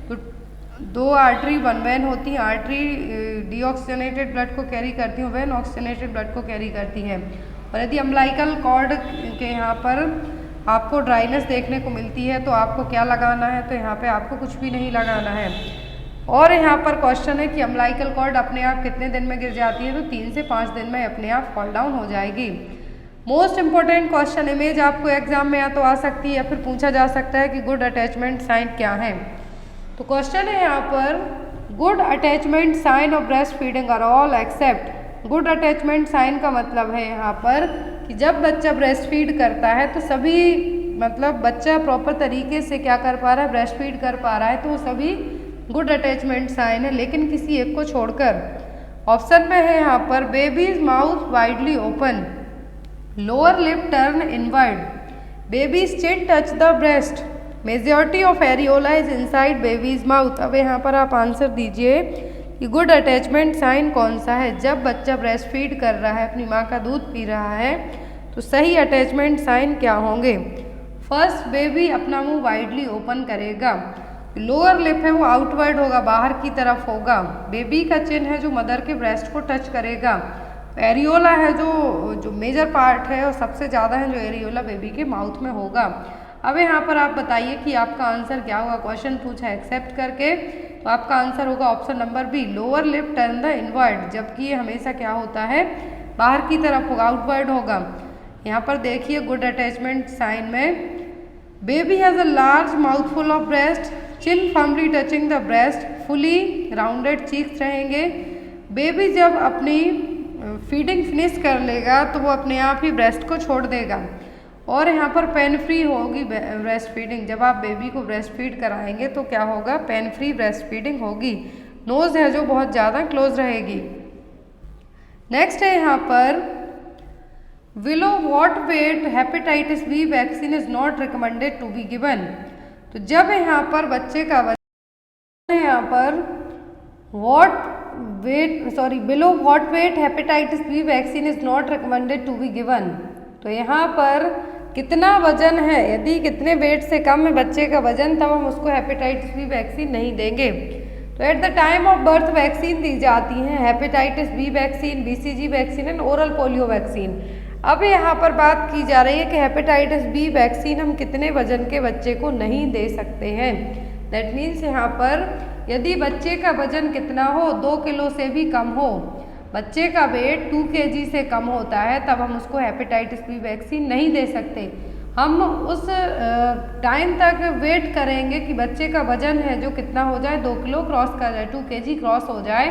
तो 2 आर्टरी 1 वेन होती है। आर्टरी डीऑक्सीजनेटेड ब्लड को कैरी करती है, वेन ऑक्सीजनेटेड ब्लड को कैरी करती है। और यदि अम्बिलिकल कॉर्ड के यहाँ पर आपको ड्राइनेस देखने को मिलती है तो आपको क्या लगाना है, तो यहाँ पे आपको कुछ भी नहीं लगाना है। और यहाँ पर क्वेश्चन है कि अम्बिलिकल कॉर्ड अपने आप कितने दिन में गिर जाती है, तो 3 से 5 दिन में अपने आप फॉल डाउन हो जाएगी। मोस्ट इंपॉर्टेंट क्वेश्चन, इमेज आपको एग्जाम में या तो आ सकती है या फिर पूछा जा सकता है कि गुड अटैचमेंट साइन क्या है। तो क्वेश्चन है यहाँ पर good attachment sign of breast feeding are all except. Good attachment sign का मतलब है यहाँ पर कि जब बच्चा ब्रेस्ट फीड करता है तो सभी, मतलब बच्चा प्रॉपर तरीके से क्या कर पा रहा है, ब्रेस्ट फीड कर पा रहा है, तो वो सभी गुड अटैचमेंट साइन है, लेकिन किसी एक को छोड़कर। ऑप्शन में है यहाँ पर babies mouth widely open, lower lip turn inward, babies chin touch the breast, majority of areola is inside babies mouth. अब यहाँ पर आप आंसर दीजिए कि गुड अटैचमेंट साइन कौन सा है। जब बच्चा ब्रेस्ट फीड कर रहा है, अपनी माँ का दूध पी रहा है, तो सही अटैचमेंट साइन क्या होंगे। फर्स्ट, बेबी अपना मुंह वाइडली ओपन करेगा, लोअर लिप है वो आउटवर्ड होगा, बाहर की तरफ होगा, बेबी का चिन है जो मदर के ब्रेस्ट को टच करेगा, एरियोला है जो मेजर पार्ट है और सबसे ज़्यादा है जो एरियोला बेबी के माउथ में होगा। अब यहाँ पर आप बताइए कि आपका आंसर क्या होगा। क्वेश्चन पूछा एक्सेप्ट करके, तो आपका आंसर होगा option number B, lower lip turn the inward, जबकि ये हमेशा क्या होता है, बाहर की तरफ होगा, आउटवर्ड होगा। यहाँ पर देखिए गुड अटैचमेंट साइन में baby has a large mouth full of breast, chin firmly touching the breast, fully rounded cheeks रहेंगे। बेबी जब अपनी फीडिंग फिनिश कर लेगा तो वो अपने आप ही ब्रेस्ट को छोड़ देगा। और यहाँ पर पेन फ्री होगी ब्रेस्ट फीडिंग। जब आप बेबी को ब्रेस्ट फीड कराएंगे तो क्या होगा, पेन फ्री ब्रेस्ट फीडिंग होगी। नोज है जो बहुत ज़्यादा क्लोज रहेगी। नेक्स्ट है यहाँ पर below what weight hepatitis B vaccine is not recommended to be given. तो जब यहाँ पर बच्चे का वजन है, यहाँ पर below what weight hepatitis B vaccine is not recommended to be given. तो यहाँ पर कितना वजन है, यदि कितने वेट से कम है बच्चे का वजन, तब हम उसको हेपेटाइटिस बी वैक्सीन नहीं देंगे। तो at the time of birth vaccine दी जाती हैं, hepatitis B vaccine, BCG vaccine and oral polio vaccine. अब यहाँ पर बात की जा रही है कि हेपेटाइटिस बी वैक्सीन हम कितने वजन के बच्चे को नहीं दे सकते हैं। दैट मीन्स यहाँ पर यदि बच्चे का वजन कितना हो, 2 किलो से भी कम हो, बच्चे का वेट 2 kg से कम होता है, तब हम उसको हेपेटाइटिस बी वैक्सीन नहीं दे सकते। हम उस टाइम तक वेट करेंगे कि बच्चे का वजन है जो कितना हो जाए, 2 किलो क्रॉस कर जाए, 2 kg क्रॉस हो जाए,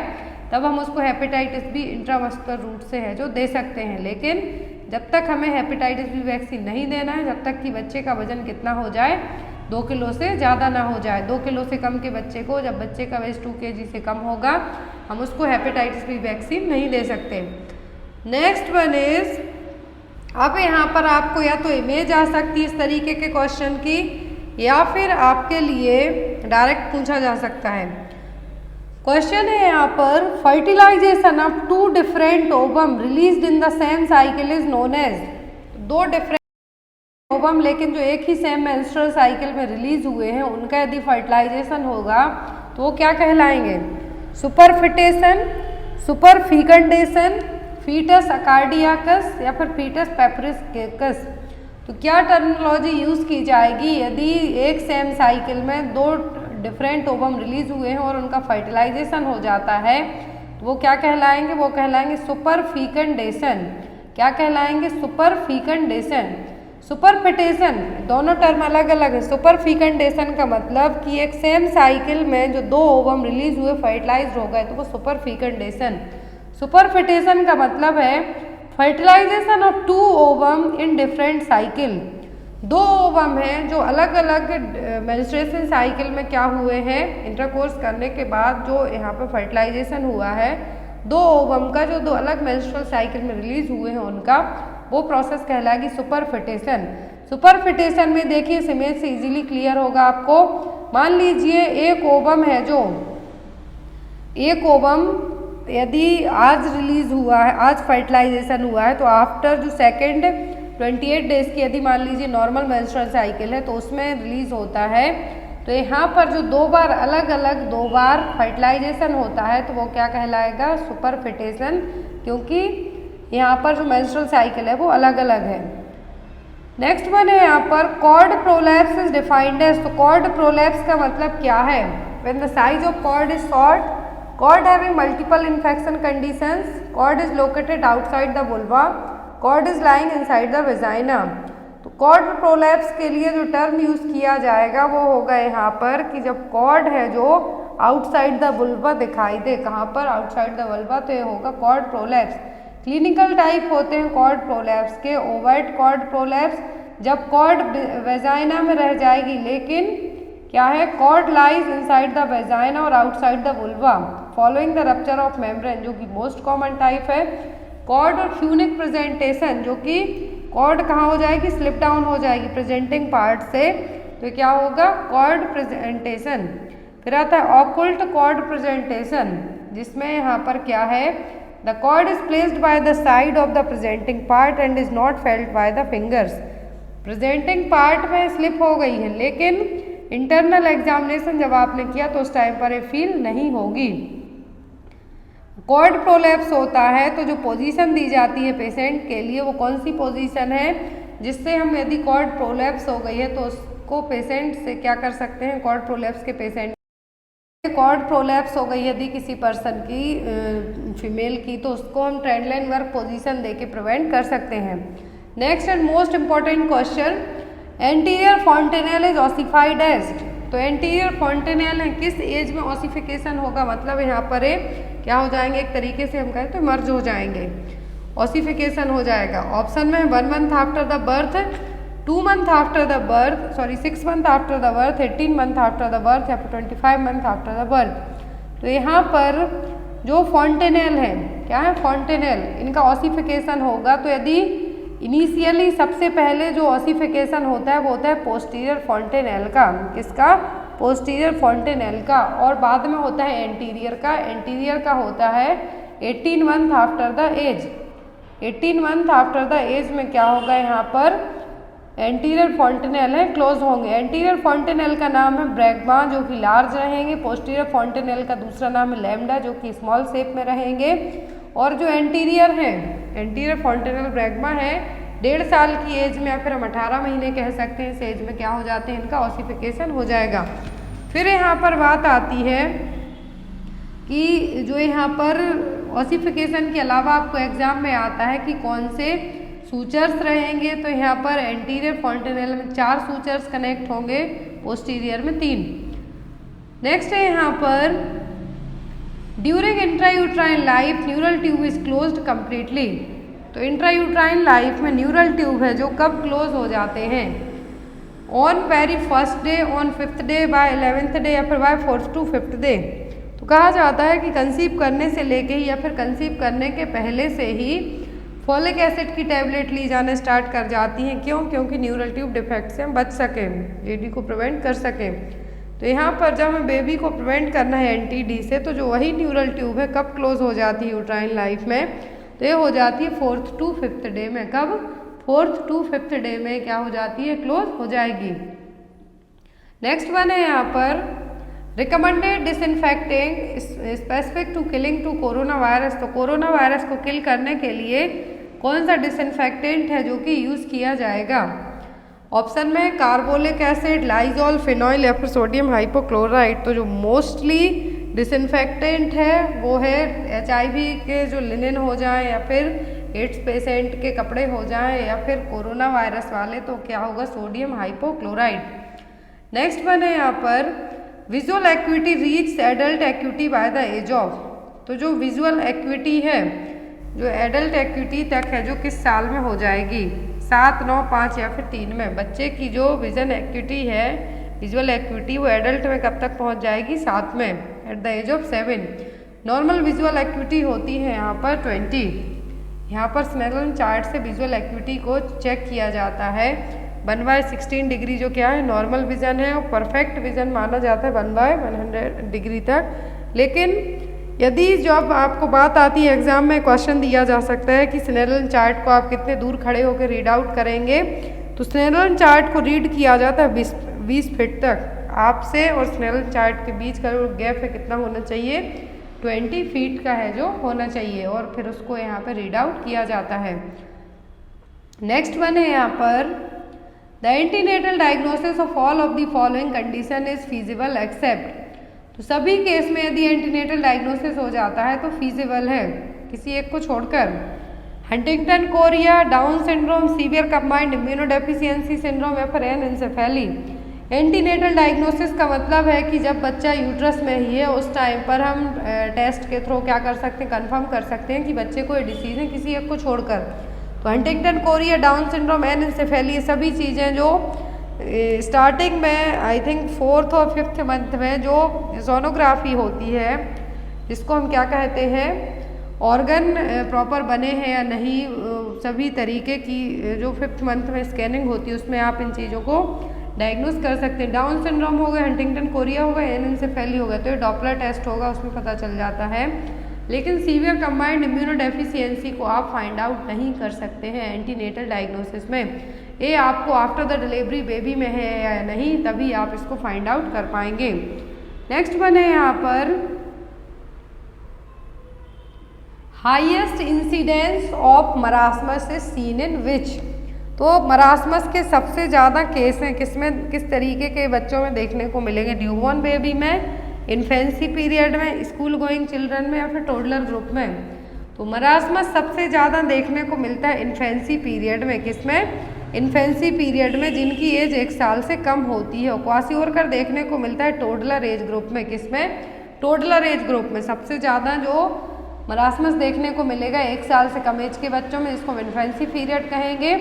तब हम उसको हेपेटाइटिस बी इंट्रामस्कुलर रूट से है जो दे सकते हैं। लेकिन जब तक हमें हेपेटाइटिस बी वैक्सीन नहीं देना है, जब तक कि बच्चे का वजन कितना हो जाए, 2 किलो से ज़्यादा ना हो जाए। 2 किलो से कम के बच्चे को, जब बच्चे का वेट 2 kg से कम होगा, हम उसको हेपेटाइटिस बी वैक्सीन नहीं दे सकते। नेक्स्ट वन इज, अब यहाँ पर आपको या तो इमेज आ सकती है इस तरीके के क्वेश्चन की, या फिर आपके लिए डायरेक्ट पूछा जा सकता है। क्वेश्चन है यहाँ पर, fertilization of two different ovum released in the same cycle is known as. दो डिफरेंट ओवम लेकिन जो एक ही सेम मेंस्ट्रुअल साइकिल में रिलीज हुए हैं उनका यदि फर्टिलाइजेशन होगा तो वो क्या कहलाएंगे? सुपरफिटेशन, सुपरफिकेंडेशन, फीटस अकार्डियाकस या फिर फीटस पेपरिकस। तो क्या टर्मिनोलॉजी यूज़ की जाएगी यदि एक सेम साइकिल में दो डिफरेंट ओवम रिलीज हुए हैं और उनका फर्टिलाइजेशन हो जाता है तो वो क्या कहलाएंगे? वो कहलाएंगे सुपरफिकेंडेशन। क्या कहलाएंगे? सुपरफिकेंडेशन। सुपरफिटेशन, दोनों टर्म अलग अलग है। सुपरफिकेंडेशन का मतलब कि एक सेम साइकिल में जो दो ओवम रिलीज हुए फर्टिलाइज हो गए तो वो सुपरफिकेंडेशन। सुपरफिटेशन का मतलब है fertilization of two ovum in different cycle. दो ओवम हैं जो अलग अलग मेंस्ट्रुएशन साइकिल में क्या हुए हैं, इंटरकोर्स करने के बाद जो यहाँ पर फर्टिलाइजेशन हुआ है, दो ओवम का जो दो अलग मेंस्ट्रुअल साइकिल में रिलीज हुए हैं उनका, वो प्रोसेस कहलाएगी सुपरफिटेशन। सुपरफिटेशन में देखिए इस इमेज से इजीली क्लियर होगा आपको। मान लीजिए एक ओवम है, जो एक ओवम यदि आज रिलीज हुआ है, आज फर्टिलाइजेशन हुआ है, तो आफ्टर जो सेकेंड 28 डेज की यदि मान लीजिए नॉर्मल मेंस्ट्रुअल साइकिल है तो उसमें रिलीज होता है। तो यहाँ पर जो दो बार अलग अलग दो बार फर्टिलाइजेशन होता है तो वो क्या कहलाएगा? सुपरफिटेशन, क्योंकि यहाँ पर जो मेंस्ट्रुअल साइकिल है वो अलग अलग है। नेक्स्ट वन है यहाँ पर, cord prolapse is defined as. तो कॉर्ड प्रोलैप्स का मतलब क्या है? When the size of cord is short, cord having multiple infection conditions, cord is located outside the vulva, cord is lying inside the vagina. तो cord prolapse के लिए जो term use किया जाएगा वो होगा यहाँ पर कि जब कॉर्ड है जो आउटसाइड द वुल्वा दिखाई दे। कहाँ पर? आउटसाइड द वुल्वा, तो ये होगा कॉर्ड प्रोलैप्स। क्लिनिकल टाइप होते हैं कॉर्ड प्रोलैप्स के, ओवर्ट कॉर्ड प्रोलैप्स, जब कॉर्ड वेजाइना में रह जाएगी लेकिन क्या है, cord lies inside the vagina और outside the vulva following the rupture of membrane, जो कि मोस्ट कॉमन टाइप है। कॉर्ड और फ्यूनिक प्रेजेंटेशन, जो कि कॉर्ड कहाँ हो जाएगी? स्लिप डाउन हो जाएगी प्रेजेंटिंग पार्ट से, तो क्या होगा? Cord presentation. फिर आता है ऑकुल्ट कॉर्ड प्रेजेंटेशन, जिसमें यहाँ पर क्या है, the cord is placed by the side of the presenting part and is not felt by the fingers. Presenting part में स्लिप हो गई है लेकिन इंटरनल एग्जामिनेशन जब आपने किया तो उस टाइम पर ये फील नहीं होगी। कॉर्ड प्रोलैप्स होता है तो जो पोजीशन दी जाती है पेशेंट के लिए वो कौन सी पोजीशन है, जिससे हम यदि कॉर्ड प्रोलैप्स हो गई है तो उसको पेशेंट से क्या कर सकते हैं? कॉर्ड प्रोलैप्स के पेशेंट, कॉर्ड प्रोलैप्स हो गई यदि किसी पर्सन की, फीमेल की, तो उसको हम ट्रेंडलाइन वर्क पोजीशन देके प्रिवेंट कर सकते हैं। Next and most important question, anterior fontanelle is ossified as. तो एंटीरियर फॉन्टेनेल है, किस एज में ऑसिफिकेशन होगा? मतलब यहाँ पर क्या हो जाएंगे, एक तरीके से हम कहें तो मर्ज हो जाएंगे, ऑसिफिकेशन हो जाएगा। ऑप्शन में 1 month after the birth, 2 month after the birth, 6 month after the birth, 18 month after the birth या फिर 25 मंथ आफ्टर द बर्थ। तो यहाँ पर जो फॉन्टेनेल है, क्या है? फॉन्टेनेल, इनका ऑसिफिकेशन होगा। तो यदि इनिशियली सबसे पहले जो ऑसिफिकेशन होता है वो होता है पोस्टीरियर फॉन्टेनेल का, किसका? पोस्टीरियर फॉन्टेनेल का, और बाद में होता है एंटीरियर का। एंटीरियर का होता है 18 month after the age. 18 month after the age में क्या होगा? यहाँ पर एंटीरियर फॉन्टेनेल है, क्लोज होंगे। एंटीरियर फॉन्टेनेल का नाम है ब्रैगमा, जो कि लार्ज रहेंगे। पोस्टीरियर फॉन्टेनेल का दूसरा नाम है लैम्डा, जो कि स्मॉल शेप में रहेंगे। और जो एंटीरियर है, एंटीरियर फॉन्टेनेल ब्रैगमा है, 1.5 साल की एज में या फिर हम 18 महीने कह सकते हैं, इस एज में क्या हो जाते हैं? इनका ऑसिफिकेशन हो जाएगा। फिर यहाँ पर बात आती है कि जो यहाँ पर ऑसिफिकेशन के अलावा आपको एग्जाम में आता है कि कौन से सूचर्स रहेंगे। तो यहाँ पर एंटीरियर फॉन्टेनेल में 4 सूचर्स कनेक्ट होंगे, पोस्टीरियर में 3। नेक्स्ट है यहाँ पर, during intrauterine life neural tube is closed completely. तो इंट्रायूट्राइन लाइफ में न्यूरल ट्यूब है जो कब क्लोज हो जाते हैं? On very first day, on 5th day, by 11th day या फिर bye 4th to 5th day. तो कहा जाता है कि कंसीव करने से लेके ही या फिर कंसीव करने के पहले से ही फॉलिक एसिड की टैबलेट ली जाना स्टार्ट कर जाती हैं। क्यों? क्योंकि न्यूरल ट्यूब डिफेक्ट से हम बच सकें, जेडी को प्रिवेंट कर सकें। तो यहाँ पर जब हमें बेबी को प्रिवेंट करना है NTD से, तो जो वही न्यूरल ट्यूब है कब क्लोज हो जाती है यूट्राइन लाइफ में, तो ये हो जाती है 4th to 5th डे में। कब? 4th to 5th डे में क्या हो जाती है? क्लोज हो जाएगी। नेक्स्ट वन है यहाँ पर recommended disinfecting specific to killing to corona virus. तो कोरोना वायरस को किल करने के लिए कौन सा डिसइंफेक्टेंट है जो कि यूज़ किया जाएगा? ऑप्शन में कार्बोलिक एसिड, लाइजॉल, फिनॉइल या फिर सोडियम हाइपोक्लोराइड। तो जो मोस्टली डिसइंफेक्टेंट है वो है HIV के जो लिनन हो जाए या फिर एड्स पेशेंट के कपड़े हो जाएं या फिर कोरोना वायरस वाले, तो क्या होगा? Sodium hypochloride. नेक्स्ट वन है यहाँ पर visual acuity reach adult acuity by the age of. तो जो विजुअल एक्यूटी है, जो एडल्ट एक्यूटी तक है, जो किस साल में हो जाएगी? 7, 9, 5 या फिर 3 में। बच्चे की जो विजन एक्यूटी है, विजुअल एक्यूटी, वो एडल्ट में कब तक पहुंच जाएगी? 7 में, at the age of 7। Normal visual acuity होती है यहाँ पर 20। यहाँ पर स्नेलन चार्ट से विजुअल एक्यूटी को चेक किया जाता है। 1/16 डिग्री जो क्या है? नॉर्मल विजन है, और परफेक्ट विजन माना जाता है 1/100 डिग्री तक। लेकिन यदि जब आपको बात आती है एग्जाम में, क्वेश्चन दिया जा सकता है कि स्नेलन चार्ट को आप कितने दूर खड़े होकर रीड आउट करेंगे, तो स्नेलन चार्ट को रीड किया जाता है 20 फीट तक। आपसे और स्नेलन चार्ट के बीच का जो गैप है कितना होना चाहिए? 20 फीट का है जो होना चाहिए, और फिर उसको यहाँ पर रीड आउट किया जाता है। नेक्स्ट वन है यहाँ पर the antenatal diagnosis of all of the following condition is feasible except. तो सभी केस में यदि एंटीनेटल डायग्नोसिस हो जाता है तो फीजिबल है, किसी एक को छोड़कर। Huntington Korea, down syndrome, severe combined immunodeficiency syndrome या फिर एनएन्सेफेली। एंटीनेटल डायग्नोसिस का मतलब है कि जब बच्चा यूट्रस में ही है उस टाइम पर हम टेस्ट के थ्रू क्या कर सकते हैं? कंफर्म कर सकते हैं कि बच्चे को ये डिसीज है, किसी एक को छोड़कर। तो हंटिंगटन कोरिया, डाउन सिंड्रोम, एनएन्सेफेली, ये सभी चीज़ें जो स्टार्टिंग में आई थिंक 4th और 5th मंथ में जो सोनोग्राफी होती है, जिसको हम क्या कहते हैं, ऑर्गन प्रॉपर बने हैं या नहीं, सभी तरीके की जो 5th मंथ में स्कैनिंग होती है उसमें आप इन चीज़ों को डायग्नोस कर सकते हैं। डाउन सिंड्रोम हो गया, हंटिंगटन कोरिया हो गया, एनएन्सेफेली हो गया, तो ये डॉपलर टेस्ट होगा, उसमें पता चल जाता है। लेकिन सीवियर कंबाइंड इम्यूनोडेफिशिएंसी को आप फाइंड आउट नहीं कर सकते हैं एंटीनेटल डायग्नोसिस में। ये आपको आफ्टर द डिलीवरी बेबी में है या नहीं, तभी आप इसको फाइंड आउट कर पाएंगे। नेक्स्ट वन है यहाँ पर highest incidence of marasmus is seen in which. तो मरासमस के सबसे ज़्यादा केस हैं किसमें, किस तरीके के बच्चों में देखने को मिलेंगे? न्यूबॉर्न बेबी में, इन्फेंसी पीरियड में, स्कूल गोइंग चिल्ड्रन में या फिर टोडलर ग्रुप में। तो मरासमस सबसे ज़्यादा देखने को मिलता है इन्फेंसी पीरियड में। किसमें? इन्फेंसी पीरियड में, जिनकी एज 1 साल से कम होती है। क्वासियोरकर देखने को मिलता है टोडलर एज ग्रुप में। किसमें? टोडलर एज ग्रुप में सबसे ज़्यादा जो मरासमस देखने को मिलेगा 1 साल से कम एज के बच्चों में, जिसको इन्फेंसी पीरियड कहेंगे।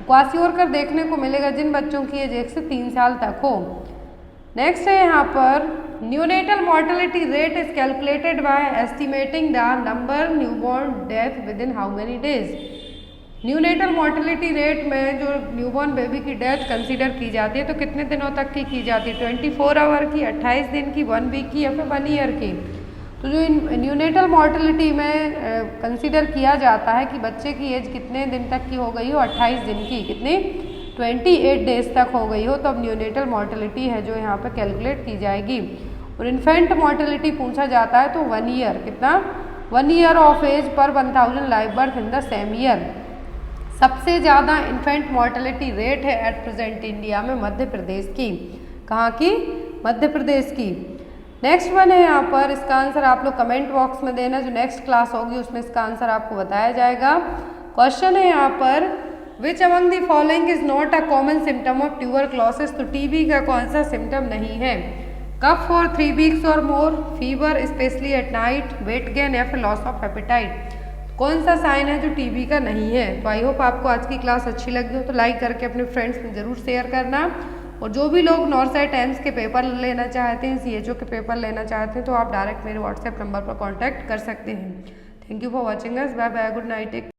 क्वासियोरकर देखने को मिलेगा जिन बच्चों की एज 1 से 3 साल तक हो। नेक्स्ट है यहाँ पर neonatal mortality rate is calculated by estimating the number newborn death with in how many days. Neonatal mortality rate में जो न्यूबॉर्न बेबी की डेथ कंसीडर की जाती है तो कितने दिनों तक की जाती है? 24 आवर की, 28 दिन की, 1 वीक की या फिर 1 ईयर की। तो जो न्यूनेटल मॉर्टेलिटी में कंसीडर किया जाता है कि बच्चे की एज कितने दिन तक की हो गई हो? 28 दिन की। कितनी? 28 डेज तक हो गई हो, तो अब न्यूनेटल मॉर्टेलिटी है जो यहाँ पर कैलकुलेट की जाएगी। और इन्फेंट मॉर्टेलिटी पूछा जाता है तो 1 ईयर। कितना? 1 ईयर ऑफ एज पर 1000 live birth in the same year. सबसे ज़्यादा इन्फेंट मॉर्टेलिटी रेट है एट प्रेजेंट इंडिया में मध्य प्रदेश की। कहाँ की? मध्य प्रदेश की। नेक्स्ट वन है यहाँ पर, इसका आंसर आप लोग कमेंट बॉक्स में देना, जो नेक्स्ट क्लास होगी उसमें इसका आंसर आपको बताया जाएगा। क्वेश्चन है यहाँ पर which among the following is not a common symptom of tuberculosis. तो टीबी का कौन सा सिम्टम नहीं है? कफ फॉर 3 वीक्स और more, fever specially at night, weight gain या फिर लॉस ऑफ एपेटाइट। कौन सा साइन है जो टीबी का नहीं है? तो आई होप आपको आज की क्लास अच्छी लगी हो तो लाइक करके अपने फ्रेंड्स में ज़रूर शेयर करना। और जो भी लोग नॉर्सेट एम्स के पेपर लेना चाहते हैं, CHO के पेपर लेना चाहते हैं, तो आप डायरेक्ट मेरे व्हाट्सएप नंबर पर कॉन्टैक्ट कर सकते हैं। Thank you for watching us. Bye bye, good night, take care.